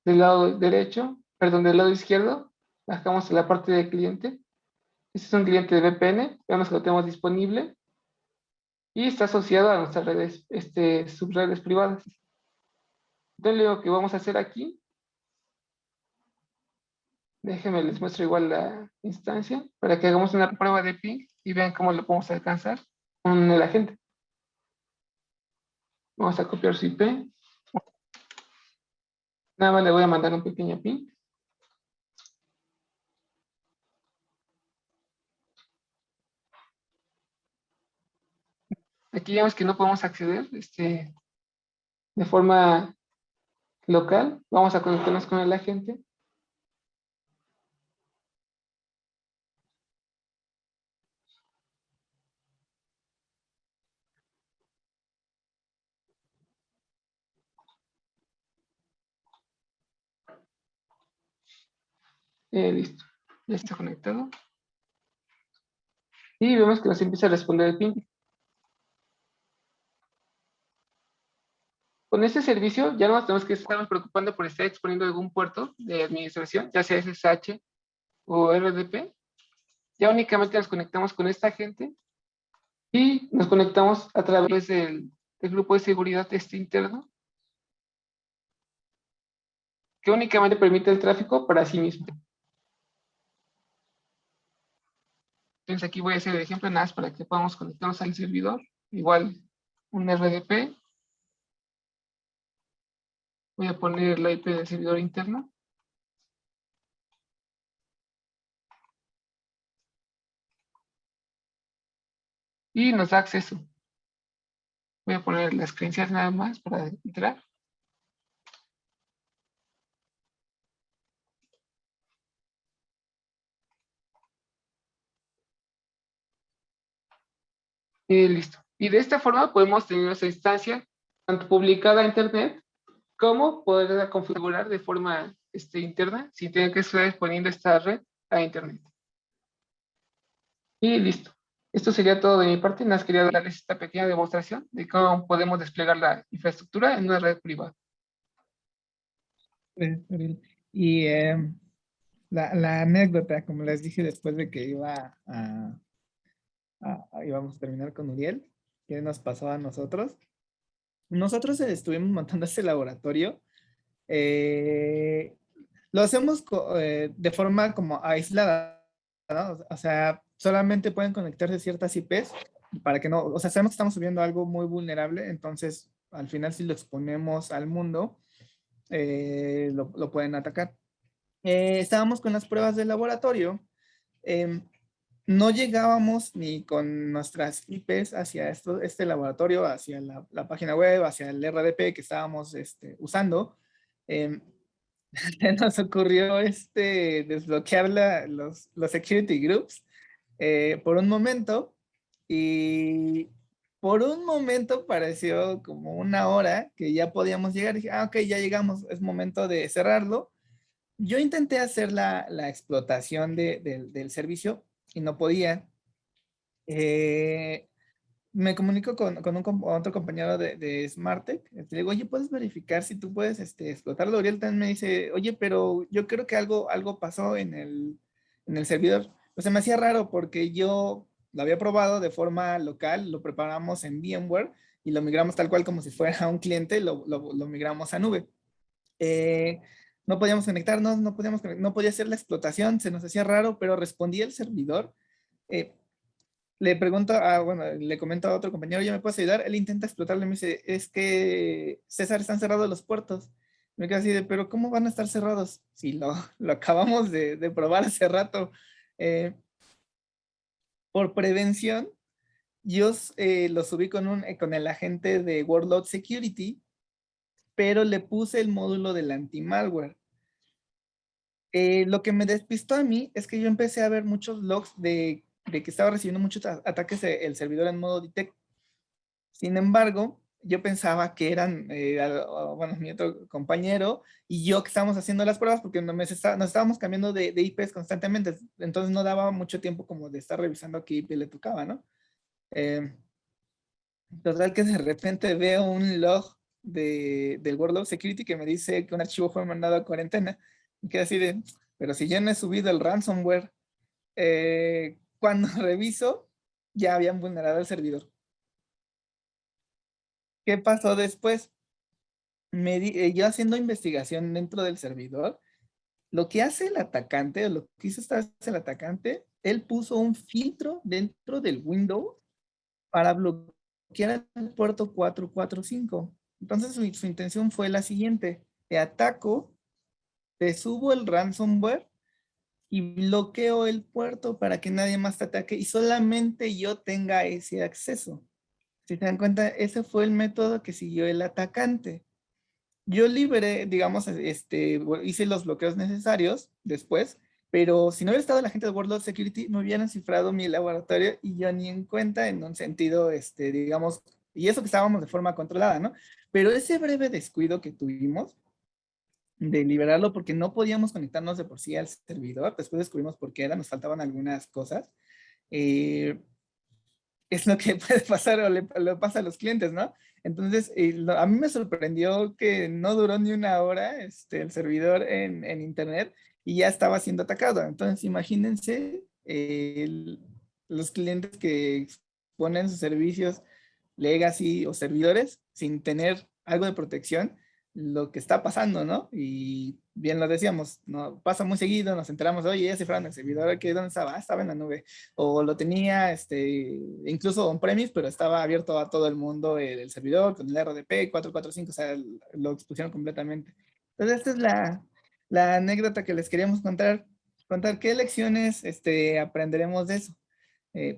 Del lado derecho, perdón, del lado izquierdo, bajamos a la parte de cliente. Este es un cliente de VPN. Vemos que lo tenemos disponible. Y está asociado a nuestras redes, subredes privadas. Entonces, lo que vamos a hacer aquí, déjenme les muestro igual la instancia para que hagamos una prueba de ping y vean cómo lo podemos alcanzar con el agente. Vamos a copiar su IP. Nada más le voy a mandar un pequeño ping. Aquí vemos que no podemos acceder de forma local. Vamos a conectarnos con el agente. Listo, ya está conectado. Y vemos que nos empieza a responder el ping. Con este servicio ya no nos tenemos que estar preocupando por estar exponiendo algún puerto de administración, ya sea SSH o RDP. Ya únicamente nos conectamos con esta gente y nos conectamos a través del grupo de seguridad interno, que únicamente permite el tráfico para sí mismo. Entonces aquí voy a hacer el ejemplo nada más para que podamos conectarnos al servidor. Igual un RDP. Voy a poner la IP del servidor interno. Y nos da acceso. Voy a poner las credenciales nada más para entrar. Y listo. Y de esta forma podemos tener nuestra instancia tanto publicada a internet como poderla configurar de forma interna sin tener que estar exponiendo esta red a internet. Y listo. Esto sería todo de mi parte. Nada más quería darles esta pequeña demostración de cómo podemos desplegar la infraestructura en una red privada. Y la anécdota, como les dije después de que íbamos a terminar con Uriel, ¿qué nos pasó a nosotros? Nosotros estuvimos montando este laboratorio. Lo hacemos de forma como aislada, ¿no? O sea, solamente pueden conectarse ciertas IPs para que no, o sea, sabemos que estamos subiendo algo muy vulnerable, entonces al final si lo exponemos al mundo, lo pueden atacar. Estábamos con las pruebas del laboratorio. No llegábamos ni con nuestras IPs hacia este laboratorio, hacia la página web, hacia el RDP que estábamos usando. Nos ocurrió desbloquear los security groups por un momento, y por un momento pareció como una hora que ya podíamos llegar. Dije, ok, ya llegamos, es momento de cerrarlo. Yo intenté hacer la explotación del servicio y no podía. Me comunico con otro compañero de Smartec. Le digo, oye, ¿puedes verificar si tú puedes explotarlo? Uriel también me dice, oye, pero yo creo que algo pasó en el servidor. Pues se me hacía raro porque yo lo había probado de forma local, lo preparamos en VMware y lo migramos tal cual como si fuera un cliente, lo migramos a nube. No podíamos conectarnos, no podía hacer la explotación, se nos hacía raro, pero respondía el servidor. Le pregunto, bueno, le comento a otro compañero, ¿ya me puedes ayudar? Él intenta explotarle, me dice, es que César, están cerrados los puertos. Me quedo así de, pero ¿cómo van a estar cerrados? Sí, lo acabamos de probar hace rato. Por prevención, yo lo subí con el agente de Workload Security, pero le puse el módulo del anti-malware. Lo que me despistó a mí es que yo empecé a ver muchos logs de que estaba recibiendo muchos ataques el servidor en modo detect. Sin embargo, yo pensaba que eran, bueno, mi otro compañero y yo que estábamos haciendo las pruebas porque nos estábamos cambiando de IPs constantemente, entonces no daba mucho tiempo como de estar revisando qué IP le tocaba, ¿no? Total que de repente veo un log del Workload Security que me dice que un archivo fue mandado a cuarentena. Y quedé así de, pero si ya no he subido el ransomware. Cuando reviso, ya habían vulnerado el servidor. ¿Qué pasó después? Yo haciendo investigación dentro del servidor, lo que hace el atacante, o lo que hizo esta vez el atacante, él puso un filtro dentro del Windows para bloquear el puerto 445. Entonces su intención fue la siguiente: te ataco, te subo el ransomware y bloqueo el puerto para que nadie más te ataque y solamente yo tenga ese acceso. Si se dan cuenta, ese fue el método que siguió el atacante. Yo liberé, digamos, hice los bloqueos necesarios después, pero si no hubiera estado la gente de Workload Security, me hubieran cifrado mi laboratorio y yo ni en cuenta, en un sentido, digamos, y eso que estábamos de forma controlada, ¿no? Pero ese breve descuido que tuvimos de liberarlo porque no podíamos conectarnos de por sí al servidor, después descubrimos por qué era, nos faltaban algunas cosas. es lo que puede pasar o le pasa a los clientes, ¿no? Entonces, a mí me sorprendió que no duró ni una hora el servidor en internet y ya estaba siendo atacado. Entonces, imagínense los clientes que ponen sus servicios legacy o servidores sin tener algo de protección, lo que está pasando, ¿no? Y bien lo decíamos, ¿no? Pasa muy seguido, nos enteramos, oye, ya cifraron el servidor, ¿dónde estaba? Ah, estaba en la nube. O lo tenía, incluso on-premise, pero estaba abierto a todo el mundo el servidor con el RDP 445, o sea, lo expusieron completamente. Entonces, esta es la anécdota que les queríamos contar qué lecciones aprenderemos de eso.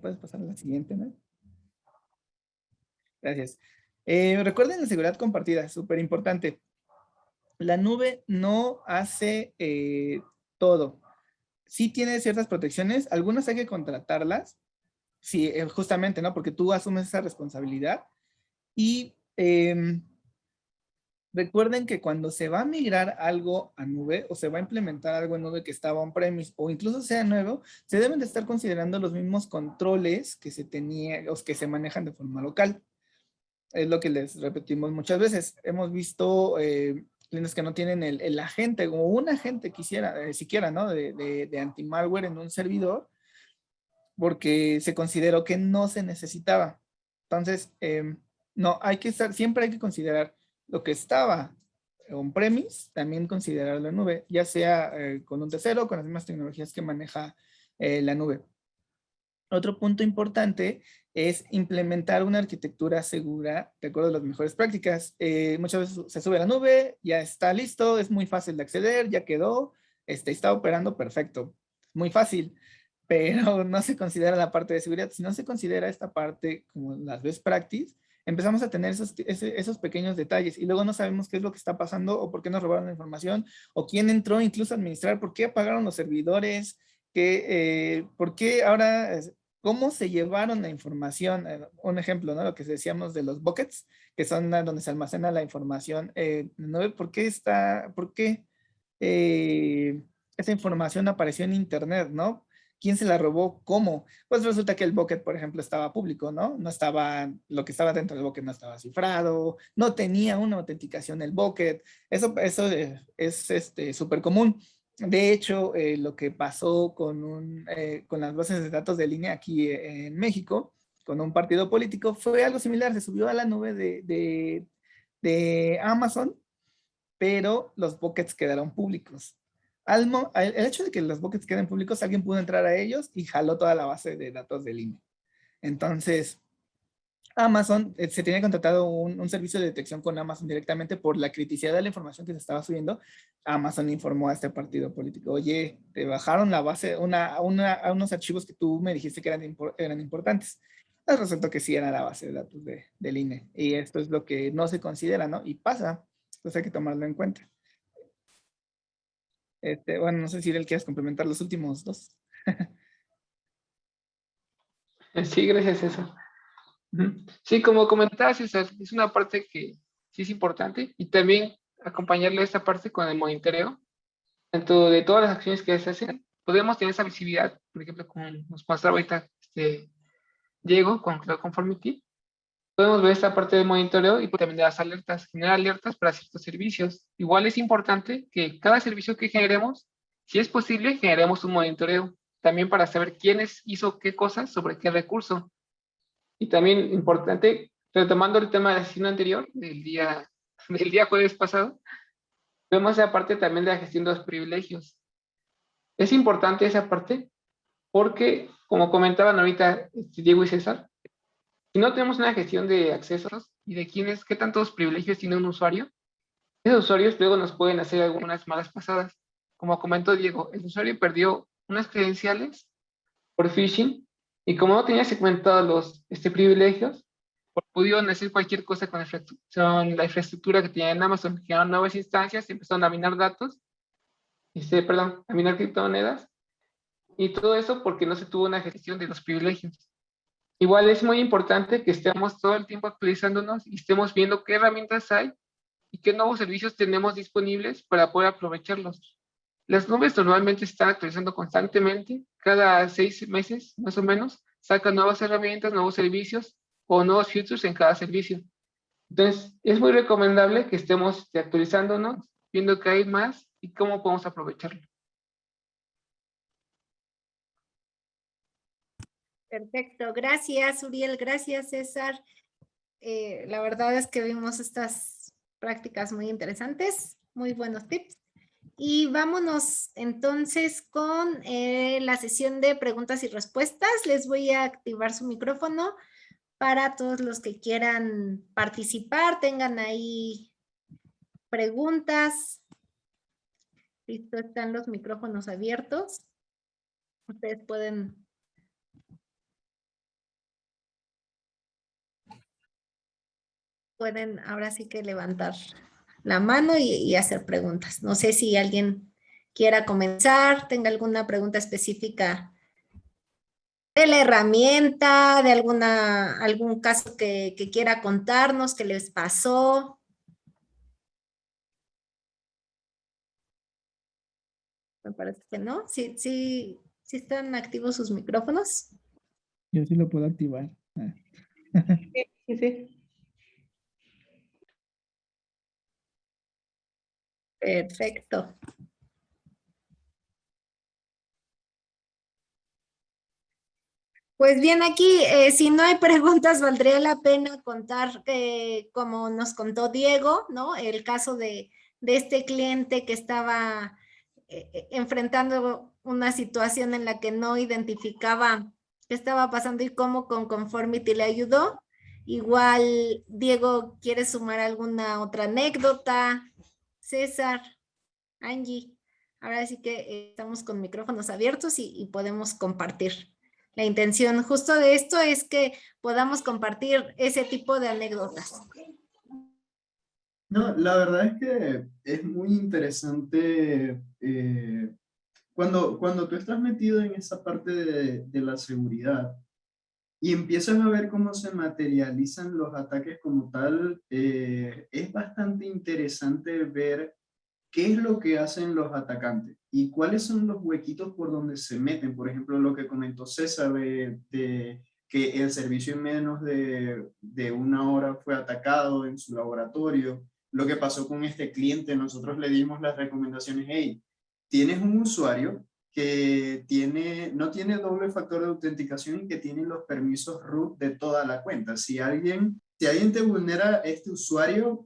Puedes pasar a la siguiente, ¿no? Gracias. Recuerden la seguridad compartida, súper importante. La nube no hace todo. Sí tiene ciertas protecciones, algunas hay que contratarlas, sí, justamente, ¿no? Porque tú asumes esa responsabilidad. Y recuerden que cuando se va a migrar algo a nube o se va a implementar algo en nube que estaba on-premise o incluso sea nuevo, se deben de estar considerando los mismos controles que se tenía, los que se manejan de forma local. Es lo que les repetimos muchas veces. Hemos visto clientes que no tienen el agente, como un agente quisiera, siquiera, ¿no? De anti-malware en un servidor, porque se consideró que no se necesitaba. Entonces, no, siempre hay que considerar lo que estaba on-premise, también considerarlo en nube, ya sea con un tercero, con las mismas tecnologías que maneja la nube. Otro punto importante es implementar una arquitectura segura de acuerdo a las mejores prácticas. Muchas veces se sube a la nube, ya está listo, es muy fácil de acceder, ya quedó, está operando perfecto, muy fácil, pero no se considera la parte de seguridad. Si no se considera esta parte como las best practices, empezamos a tener esos pequeños detalles y luego no sabemos qué es lo que está pasando o por qué nos robaron la información o quién entró incluso a administrar, por qué apagaron los servidores, por qué ahora... ¿Cómo se llevaron la información? Un ejemplo, ¿no? Lo que decíamos de los buckets, que son donde se almacena la información. ¿Por qué esa información apareció en internet, ¿no? ¿Quién se la robó? ¿Cómo? Pues resulta que el bucket, por ejemplo, estaba público, ¿no? Lo que estaba dentro del bucket no estaba cifrado, no tenía una autenticación el bucket. Eso es súper común. De hecho, lo que pasó con las bases de datos de línea aquí en México, con un partido político, fue algo similar. Se subió a la nube de Amazon, pero los buckets quedaron públicos. El hecho de que los buckets queden públicos, alguien pudo entrar a ellos y jaló toda la base de datos de línea. Entonces, Amazon, se tenía contratado un servicio de detección con Amazon directamente por la criticidad de la información que se estaba subiendo. Amazon informó a este partido político, oye, te bajaron la base, a unos archivos que tú me dijiste que eran importantes. Pues resultó que sí era la base de datos del INE. Y esto es lo que no se considera, ¿no? Y pasa, entonces hay que tomarlo en cuenta. Bueno, no sé si él quieres complementar los últimos dos. Sí, gracias, César. Sí, como comentaba César, es una parte que sí es importante y también acompañarle a esta parte con el monitoreo, tanto de todas las acciones que se hacen. Podemos tener esa visibilidad, por ejemplo, como nos mostraba ahorita Diego con Cloud Conformity. Podemos ver esta parte de monitoreo y también de las alertas, generar alertas para ciertos servicios. Igual es importante que cada servicio que generemos, si es posible, generemos un monitoreo, también para saber quiénes hizo qué cosas sobre qué recurso. Y también importante, retomando el tema de la sesión anterior, del día jueves pasado, vemos esa parte también de la gestión de los privilegios. Es importante esa parte porque, como comentaban ahorita Diego y César, si no tenemos una gestión de accesos y de qué tantos privilegios tiene un usuario, esos usuarios luego nos pueden hacer algunas malas pasadas. Como comentó Diego, el usuario perdió unas credenciales por phishing y como no tenía segmentados los privilegios, pudieron hacer cualquier cosa con la infraestructura que tenían en Amazon. Crearon nuevas instancias, empezaron a minar datos, a minar criptomonedas, y todo eso porque no se tuvo una gestión de los privilegios. Igual es muy importante que estemos todo el tiempo actualizándonos y estemos viendo qué herramientas hay y qué nuevos servicios tenemos disponibles para poder aprovecharlos. Las nubes normalmente están actualizando constantemente, cada 6 meses más o menos saca nuevas herramientas, nuevos servicios o nuevos features en cada servicio. Entonces, es muy recomendable que estemos actualizándonos, viendo qué hay más y cómo podemos aprovecharlo. Perfecto, gracias Uriel, gracias César. La verdad es que vimos estas prácticas muy interesantes, muy buenos tips. Y vámonos entonces con la sesión de preguntas y respuestas. Les voy a activar su micrófono para todos los que quieran participar, tengan ahí preguntas. Listo, están los micrófonos abiertos. Ustedes pueden ahora sí que levantar la mano y hacer preguntas. No sé si alguien quiera comenzar, tenga alguna pregunta específica de la herramienta, de algún caso que quiera contarnos, que les pasó. Me parece que no. Sí están activos sus micrófonos. Yo sí lo puedo activar. Sí. Perfecto. Pues bien, aquí, si no hay preguntas, valdría la pena contar, como nos contó Diego, ¿no? El caso de este cliente que estaba enfrentando una situación en la que no identificaba qué estaba pasando y cómo con Conformity le ayudó. Igual, Diego, ¿quiere sumar alguna otra anécdota? César, Angie, ahora sí que estamos con micrófonos abiertos y podemos compartir. La intención justo de esto es que podamos compartir ese tipo de anécdotas. No, la verdad es que es muy interesante cuando tú estás metido en esa parte de la seguridad y empiezas a ver cómo se materializan los ataques como tal, es bastante interesante ver qué es lo que hacen los atacantes y cuáles son los huequitos por donde se meten. Por ejemplo, lo que comentó César de que el servicio en menos de una hora fue atacado en su laboratorio. Lo que pasó con este cliente, nosotros le dimos las recomendaciones, hey, tienes un usuario que no tiene doble factor de autenticación y que tiene los permisos root de toda la cuenta. Si alguien te vulnera este usuario,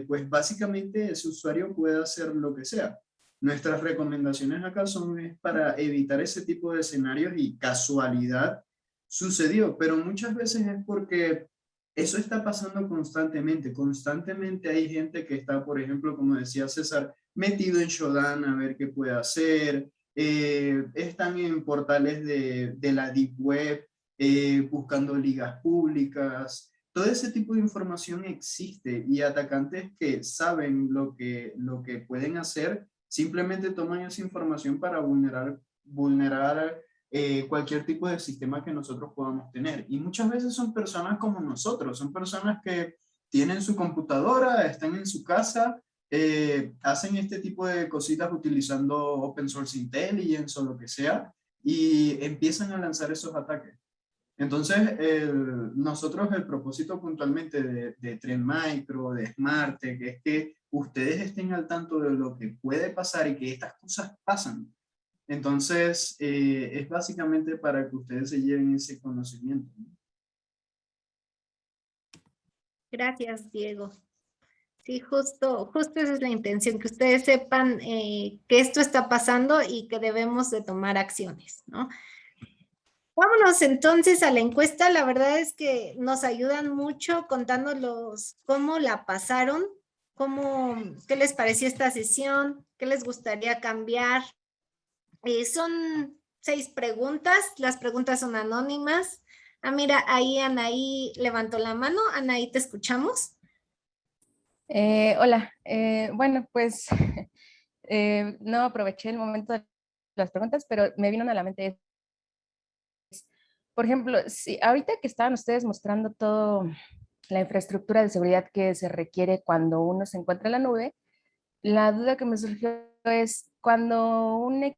pues básicamente ese usuario puede hacer lo que sea. Nuestras recomendaciones acá son para evitar ese tipo de escenarios y casualidad sucedió, pero muchas veces es porque eso está pasando constantemente. Constantemente hay gente que está, por ejemplo, como decía César, metido en Shodan a ver qué puede hacer, están en portales de la Deep Web, buscando ligas públicas. Todo ese tipo de información existe y atacantes que saben lo que pueden hacer, simplemente toman esa información para vulnerar cualquier tipo de sistema que nosotros podamos tener. Y muchas veces son personas como nosotros, son personas que tienen su computadora, están en su casa, hacen este tipo de cositas utilizando Open Source Intelligence o lo que sea, y empiezan a lanzar esos ataques. Entonces, nosotros el propósito puntualmente de Trend Micro, de SmartTech, es que ustedes estén al tanto de lo que puede pasar y que estas cosas pasan. Entonces, es básicamente para que ustedes se lleven ese conocimiento, ¿no? Gracias, Diego. Sí, justo esa es la intención, que ustedes sepan que esto está pasando y que debemos de tomar acciones, ¿no? Vámonos entonces a la encuesta. La verdad es que nos ayudan mucho contándonos cómo la pasaron, qué les pareció esta sesión, qué les gustaría cambiar. Son 6 preguntas, las preguntas son anónimas. Ah, mira, ahí Anaí levantó la mano. Anaí, ¿te escuchamos? Hola, bueno, pues no aproveché el momento de las preguntas, pero me vino a la mente, por ejemplo, si ahorita que estaban ustedes mostrando toda la infraestructura de seguridad que se requiere cuando uno se encuentra en la nube, la duda que me surgió es cuando un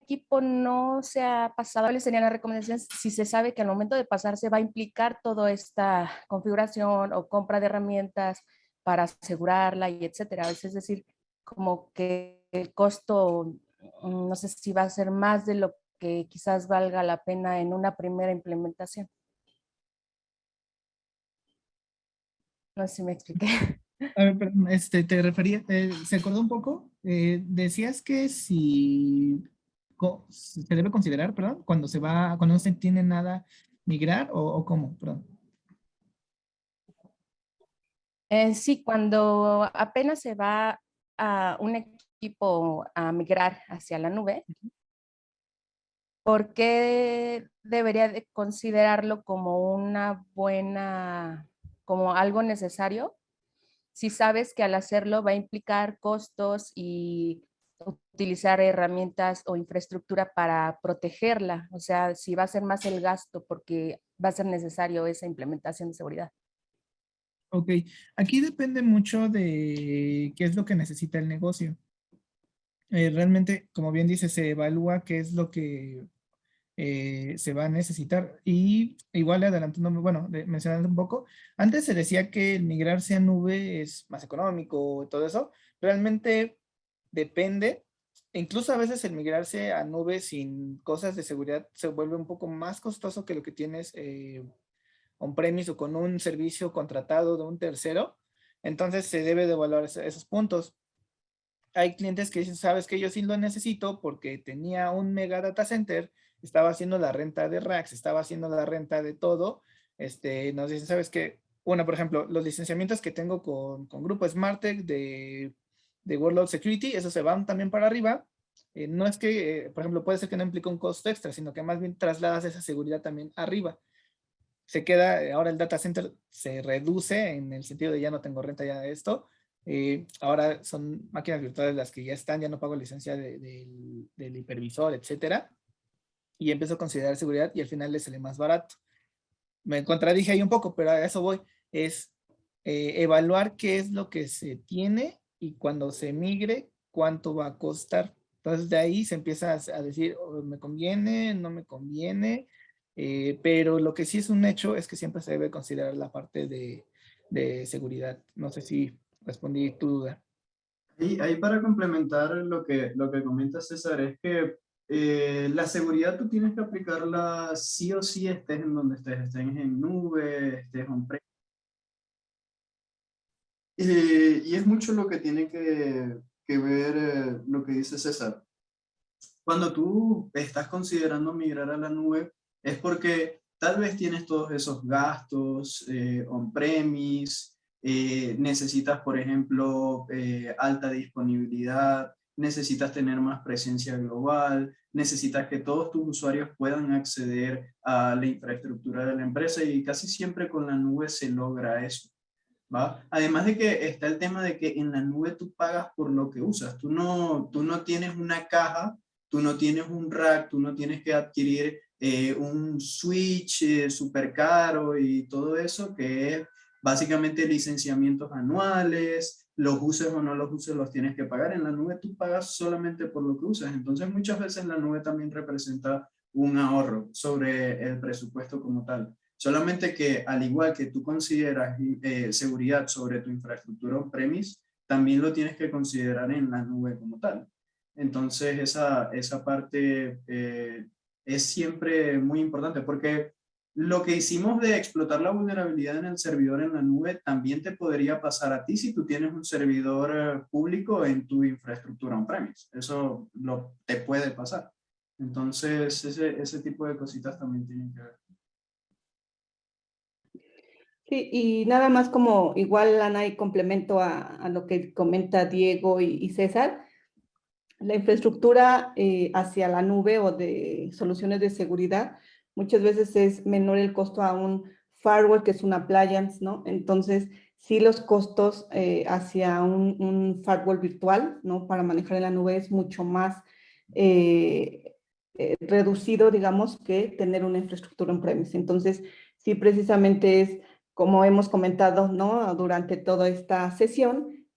equipo no se ha pasado, ¿cuáles serían las recomendaciones si se sabe que al momento de pasarse va a implicar toda esta configuración o compra de herramientas para asegurarla y etcétera? Es decir, como que el costo, no sé si va a ser más de lo que quizás valga la pena en una primera implementación. No sé si me expliqué. A ver, perdón, te refería, ¿se acordó un poco? Decías que si se debe considerar, perdón, cuando no se tiene nada, migrar o cómo, perdón. Sí, cuando apenas se va a un equipo a migrar hacia la nube, ¿por qué debería de considerarlo como una buena, como algo necesario? Si sabes que al hacerlo va a implicar costos y utilizar herramientas o infraestructura para protegerla, o sea, si va a ser más el gasto porque va a ser necesario esa implementación de seguridad. Ok, aquí depende mucho de qué es lo que necesita el negocio. Realmente, como bien dice, se evalúa qué es lo que se va a necesitar. Y igual adelantándome, bueno, mencionando un poco, antes se decía que el migrarse a nube es más económico y todo eso. Realmente depende. Incluso a veces el migrarse a nube sin cosas de seguridad se vuelve un poco más costoso que lo que tienes on-premise o con un servicio contratado de un tercero. Entonces se debe de evaluar esos puntos. Hay clientes que dicen, sabes que yo sí lo necesito porque tenía un mega data center, estaba haciendo la renta de racks, estaba haciendo la renta de todo. Nos dicen, sabes que, bueno, por ejemplo, los licenciamientos que tengo con Grupo SmartTech de Workload Security, esos se van también para arriba. No es que, por ejemplo, puede ser que no implique un costo extra, sino que más bien trasladas esa seguridad también arriba. Se queda, ahora el data center se reduce en el sentido de ya no tengo renta ya de esto. Ahora son máquinas virtuales las que ya están, ya no pago licencia del hipervisor, etcétera. Y empiezo a considerar seguridad y al final le sale más barato. Me contradije ahí un poco, pero a eso voy. Es evaluar qué es lo que se tiene y cuando se migre, cuánto va a costar. Entonces de ahí se empieza a decir, oh, ¿me conviene? ¿No me conviene? Pero lo que sí es un hecho es que siempre se debe considerar la parte de seguridad. No sé si respondí tu duda. Y ahí para complementar lo que comenta César, es que la seguridad tú tienes que aplicarla sí o sí, estés en donde estés en nube, estés on-prem. Y es mucho lo que tiene que ver lo que dice César. Cuando tú estás considerando migrar a la nube, es porque tal vez tienes todos esos gastos on-premise, necesitas, por ejemplo, alta disponibilidad, necesitas tener más presencia global, necesitas que todos tus usuarios puedan acceder a la infraestructura de la empresa y casi siempre con la nube se logra eso. ¿Va? Además de que está el tema de que en la nube tú pagas por lo que usas. Tú no tienes una caja, tú no tienes un rack, tú no tienes que adquirir un switch súper caro y todo eso, que es básicamente licenciamientos anuales, los uses o no los uses los tienes que pagar. En la nube tú pagas solamente por lo que usas. Entonces muchas veces la nube también representa un ahorro sobre el presupuesto como tal. Solamente que al igual que tú consideras seguridad sobre tu infraestructura on-premise, también lo tienes que considerar en la nube como tal. Entonces esa parte es siempre muy importante porque lo que hicimos de explotar la vulnerabilidad en el servidor en la nube también te podría pasar a ti si tú tienes un servidor público en tu infraestructura on-premise. Eso te puede pasar. Entonces ese tipo de cositas también tienen que ver. Sí, y nada más como igual, Ana, y complemento a lo que comenta Diego y César, la infraestructura hacia la nube o de soluciones de seguridad, muchas veces es menor el costo a un firewall, que es un appliance, ¿no? Entonces, sí los costos hacia un firewall virtual, ¿no? Para manejar en la nube es mucho más reducido, digamos, que tener una infraestructura on-premise. Entonces, sí, precisamente es, como hemos comentado, ¿no? Durante toda esta sesión,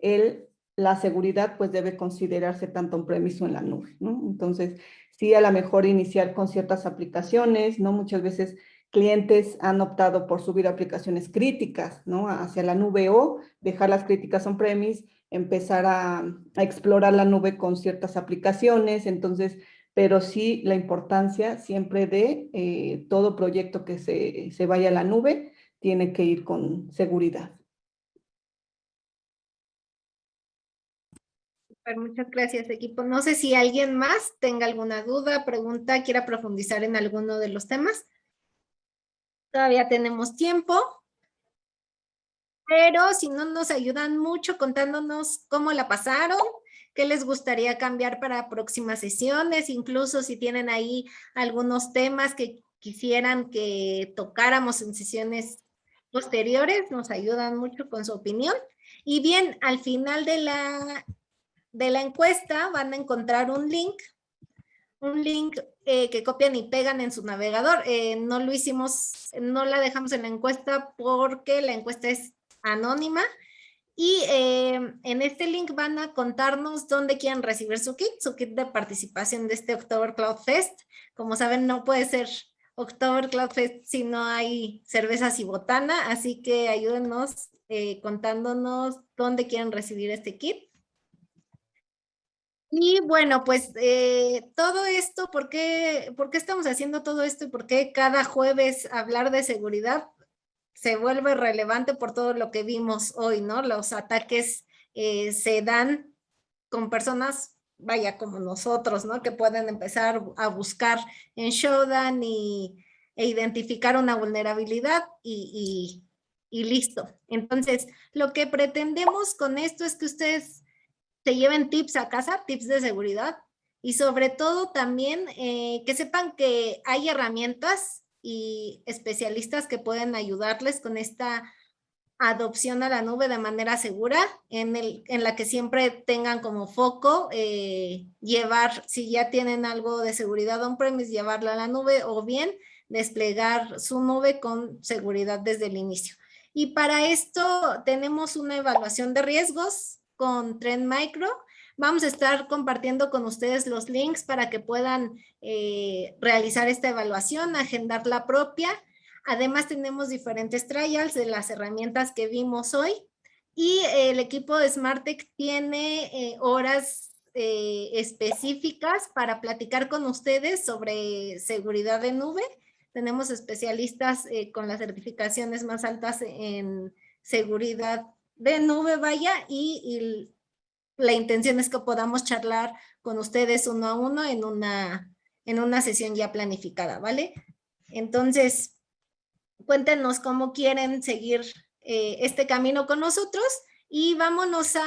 la seguridad pues debe considerarse tanto on-premise o en la nube, ¿no? Entonces, sí a lo mejor iniciar con ciertas aplicaciones, ¿no? Muchas veces clientes han optado por subir aplicaciones críticas, ¿no? Hacia la nube o dejar las críticas on-premise, empezar a explorar la nube con ciertas aplicaciones, entonces, pero sí la importancia siempre de todo proyecto que se vaya a la nube tiene que ir con seguridad. Muchas gracias, equipo. No sé si alguien más tenga alguna duda, pregunta, quiera profundizar en alguno de los temas. Todavía tenemos tiempo, pero si no nos ayudan mucho contándonos cómo la pasaron, qué les gustaría cambiar para próximas sesiones, incluso si tienen ahí algunos temas que quisieran que tocáramos en sesiones posteriores, nos ayudan mucho con su opinión. Y bien, al final de la encuesta van a encontrar un link que copian y pegan en su navegador. No lo hicimos, no la dejamos en la encuesta porque la encuesta es anónima. Y en este link van a contarnos dónde quieren recibir su kit de participación de este October Cloud Fest. Como saben, no puede ser October Cloud Fest si no hay cervezas y botana, así que ayúdenos contándonos dónde quieren recibir este kit. Y bueno, pues todo esto, ¿por qué estamos haciendo todo esto y por qué cada jueves hablar de seguridad se vuelve relevante por todo lo que vimos hoy, ¿no? Los ataques se dan con personas, vaya, como nosotros, ¿no? Que pueden empezar a buscar en Shodan e identificar una vulnerabilidad y listo. Entonces, lo que pretendemos con esto es que ustedes se lleven tips a casa, tips de seguridad, y sobre todo también que sepan que hay herramientas y especialistas que pueden ayudarles con esta adopción a la nube de manera segura, en la que siempre tengan como foco llevar, si ya tienen algo de seguridad on-premise, llevarlo a la nube, o bien desplegar su nube con seguridad desde el inicio. Y para esto tenemos una evaluación de riesgos con Trend Micro. Vamos a estar compartiendo con ustedes los links para que puedan realizar esta evaluación, agendar la propia. Además tenemos diferentes trials de las herramientas que vimos hoy y el equipo de Smartec tiene horas específicas para platicar con ustedes sobre seguridad de nube. Tenemos especialistas con las certificaciones más altas en seguridad de nube, vaya, y la intención es que podamos charlar con ustedes uno a uno en una sesión ya planificada, ¿vale? Entonces, cuéntenos cómo quieren seguir este camino con nosotros y vámonos a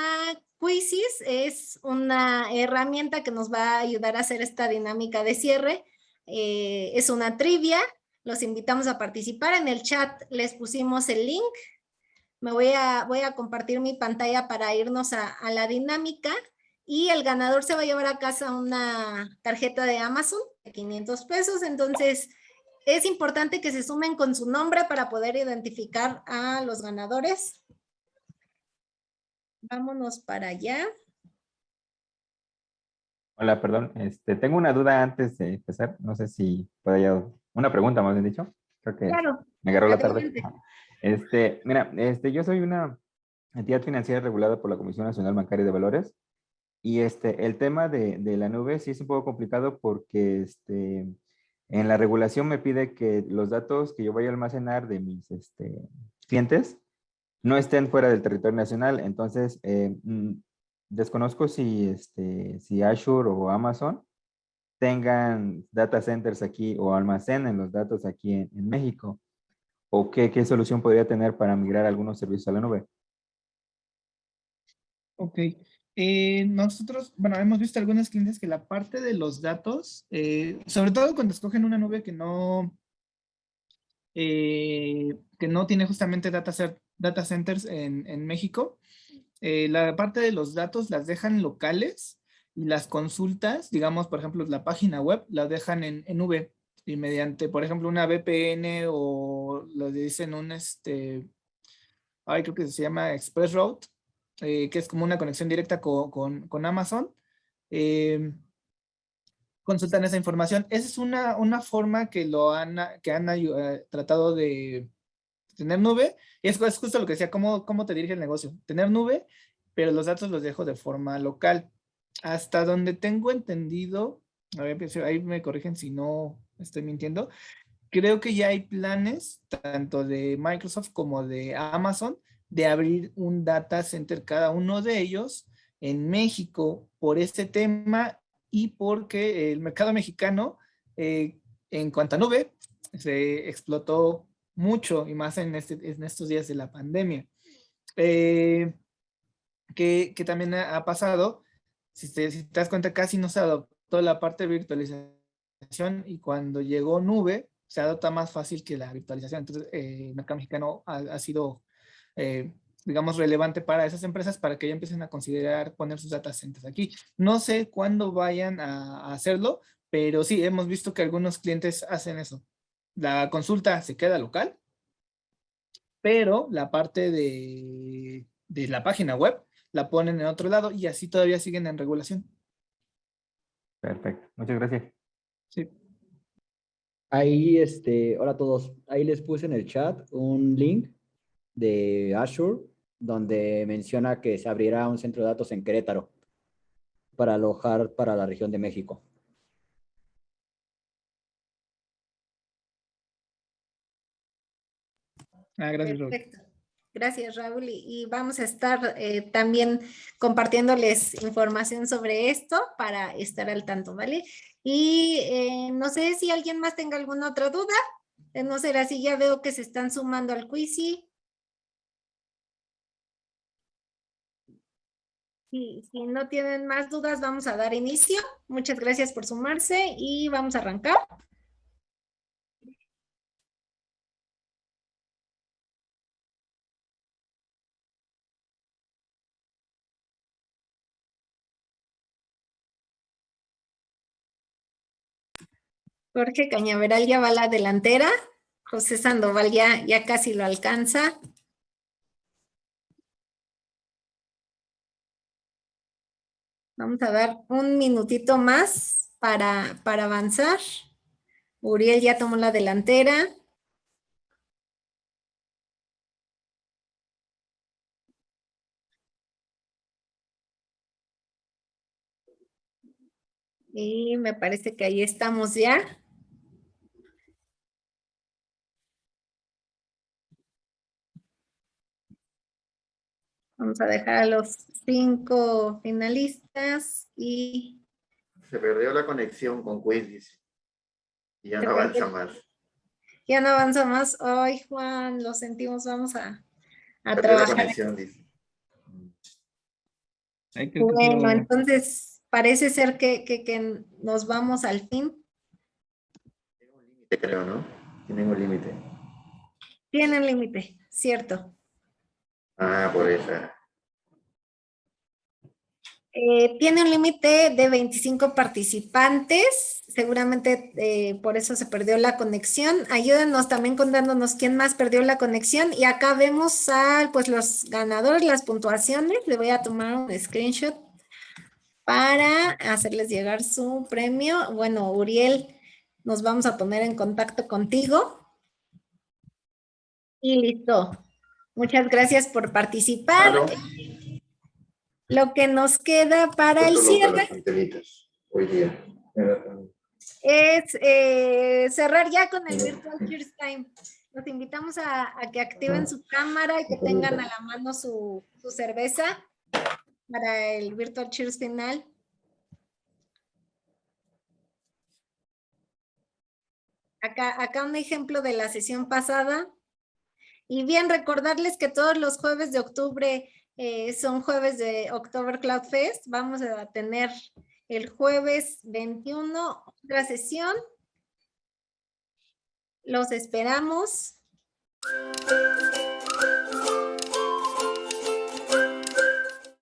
Quizzes. Es una herramienta que nos va a ayudar a hacer esta dinámica de cierre. Es una trivia, los invitamos a participar. En el chat les pusimos el link. Voy a compartir mi pantalla para irnos a la dinámica y el ganador se va a llevar a casa una tarjeta de Amazon de 500 pesos. Entonces, es importante que se sumen con su nombre para poder identificar a los ganadores. Vámonos para allá. Hola, perdón. Tengo una duda antes de empezar. No sé si puedo ya... Una pregunta, más bien dicho. Creo que Claro. me agarró la tarde. Adelante. Mira, yo soy una entidad financiera regulada por la Comisión Nacional Bancaria de Valores y el tema de la nube sí es un poco complicado porque en la regulación me pide que los datos que yo vaya a almacenar de mis clientes no estén fuera del territorio nacional. Entonces, desconozco si Azure o Amazon tengan data centers aquí o almacenen los datos aquí en México. ¿O qué solución podría tener para migrar algunos servicios a la nube? Ok. Nosotros, bueno, hemos visto algunos clientes que la parte de los datos, sobre todo cuando escogen una nube que no tiene justamente data centers en México, la parte de los datos las dejan locales y las consultas, digamos, por ejemplo, la página web, las dejan en nube y mediante, por ejemplo, una VPN o lo dicen creo que se llama ExpressRoute, que es como una conexión directa con Amazon. consultan esa información. Esa es una forma que han tratado de tener nube. Y es justo lo que decía, cómo te dirige el negocio. Tener nube, pero los datos los dejo de forma local. Hasta donde tengo entendido, a ver, ahí me corrigen si no estoy mintiendo, creo que ya hay planes, tanto de Microsoft como de Amazon, de abrir un data center cada uno de ellos en México por este tema y porque el mercado mexicano, en cuanto a nube, se explotó mucho y más en estos días de la pandemia. Que también ha pasado, si te das cuenta, casi no se adoptó la parte de virtualización y cuando llegó nube, se adopta más fácil que la virtualización. Entonces, el mercado mexicano ha sido, digamos, relevante para esas empresas para que ya empiecen a considerar poner sus data centers aquí. No sé cuándo vayan a hacerlo, pero sí, hemos visto que algunos clientes hacen eso. La consulta se queda local, pero la parte de la página web la ponen en otro lado y así todavía siguen en regulación. Perfecto, muchas gracias. Sí. Ahí, hola a todos. Ahí les puse en el chat un link de Azure donde menciona que se abrirá un centro de datos en Querétaro para alojar para la región de México. Gracias, Raúl. Perfecto. Gracias, Raúl. Y vamos a estar también compartiéndoles información sobre esto para estar al tanto, ¿vale? Y no sé si alguien más tenga alguna otra duda. No será así, ya veo que se están sumando al quiz. Si no tienen más dudas, vamos a dar inicio. Muchas gracias por sumarse y vamos a arrancar. Jorge Cañaveral ya va a la delantera. José Sandoval ya casi lo alcanza. Vamos a dar un minutito más para avanzar. Uriel ya tomó la delantera. Y me parece que ahí estamos ya. Vamos a dejar a los 5 finalistas y... Se perdió la conexión con Quiz, dice. Y ya no avanza más. Ya no avanza más. Ay, Juan, lo sentimos, vamos a Perdió la trabajar. conexión, dice. Bueno, entonces parece ser que nos vamos al fin. Tiene un límite, creo, ¿no? Tienen un límite. Tienen límite, cierto. Ah, por eso. Tiene un límite de 25 participantes. Seguramente por eso se perdió la conexión. Ayúdenos también contándonos quién más perdió la conexión. Y acá vemos pues los ganadores, las puntuaciones. Le voy a tomar un screenshot para hacerles llegar su premio. Bueno, Uriel, nos vamos a poner en contacto contigo. Y listo. Muchas gracias por participar. Claro. Lo que nos queda para el cierre hoy día es cerrar ya con el Virtual Cheers Time. Los invitamos a que activen su cámara y que tengan a la mano su cerveza para el Virtual Cheers final. Acá un ejemplo de la sesión pasada. Y bien, recordarles que todos los jueves de octubre son jueves de October Cloud Fest. Vamos a tener el jueves 21 otra sesión. Los esperamos.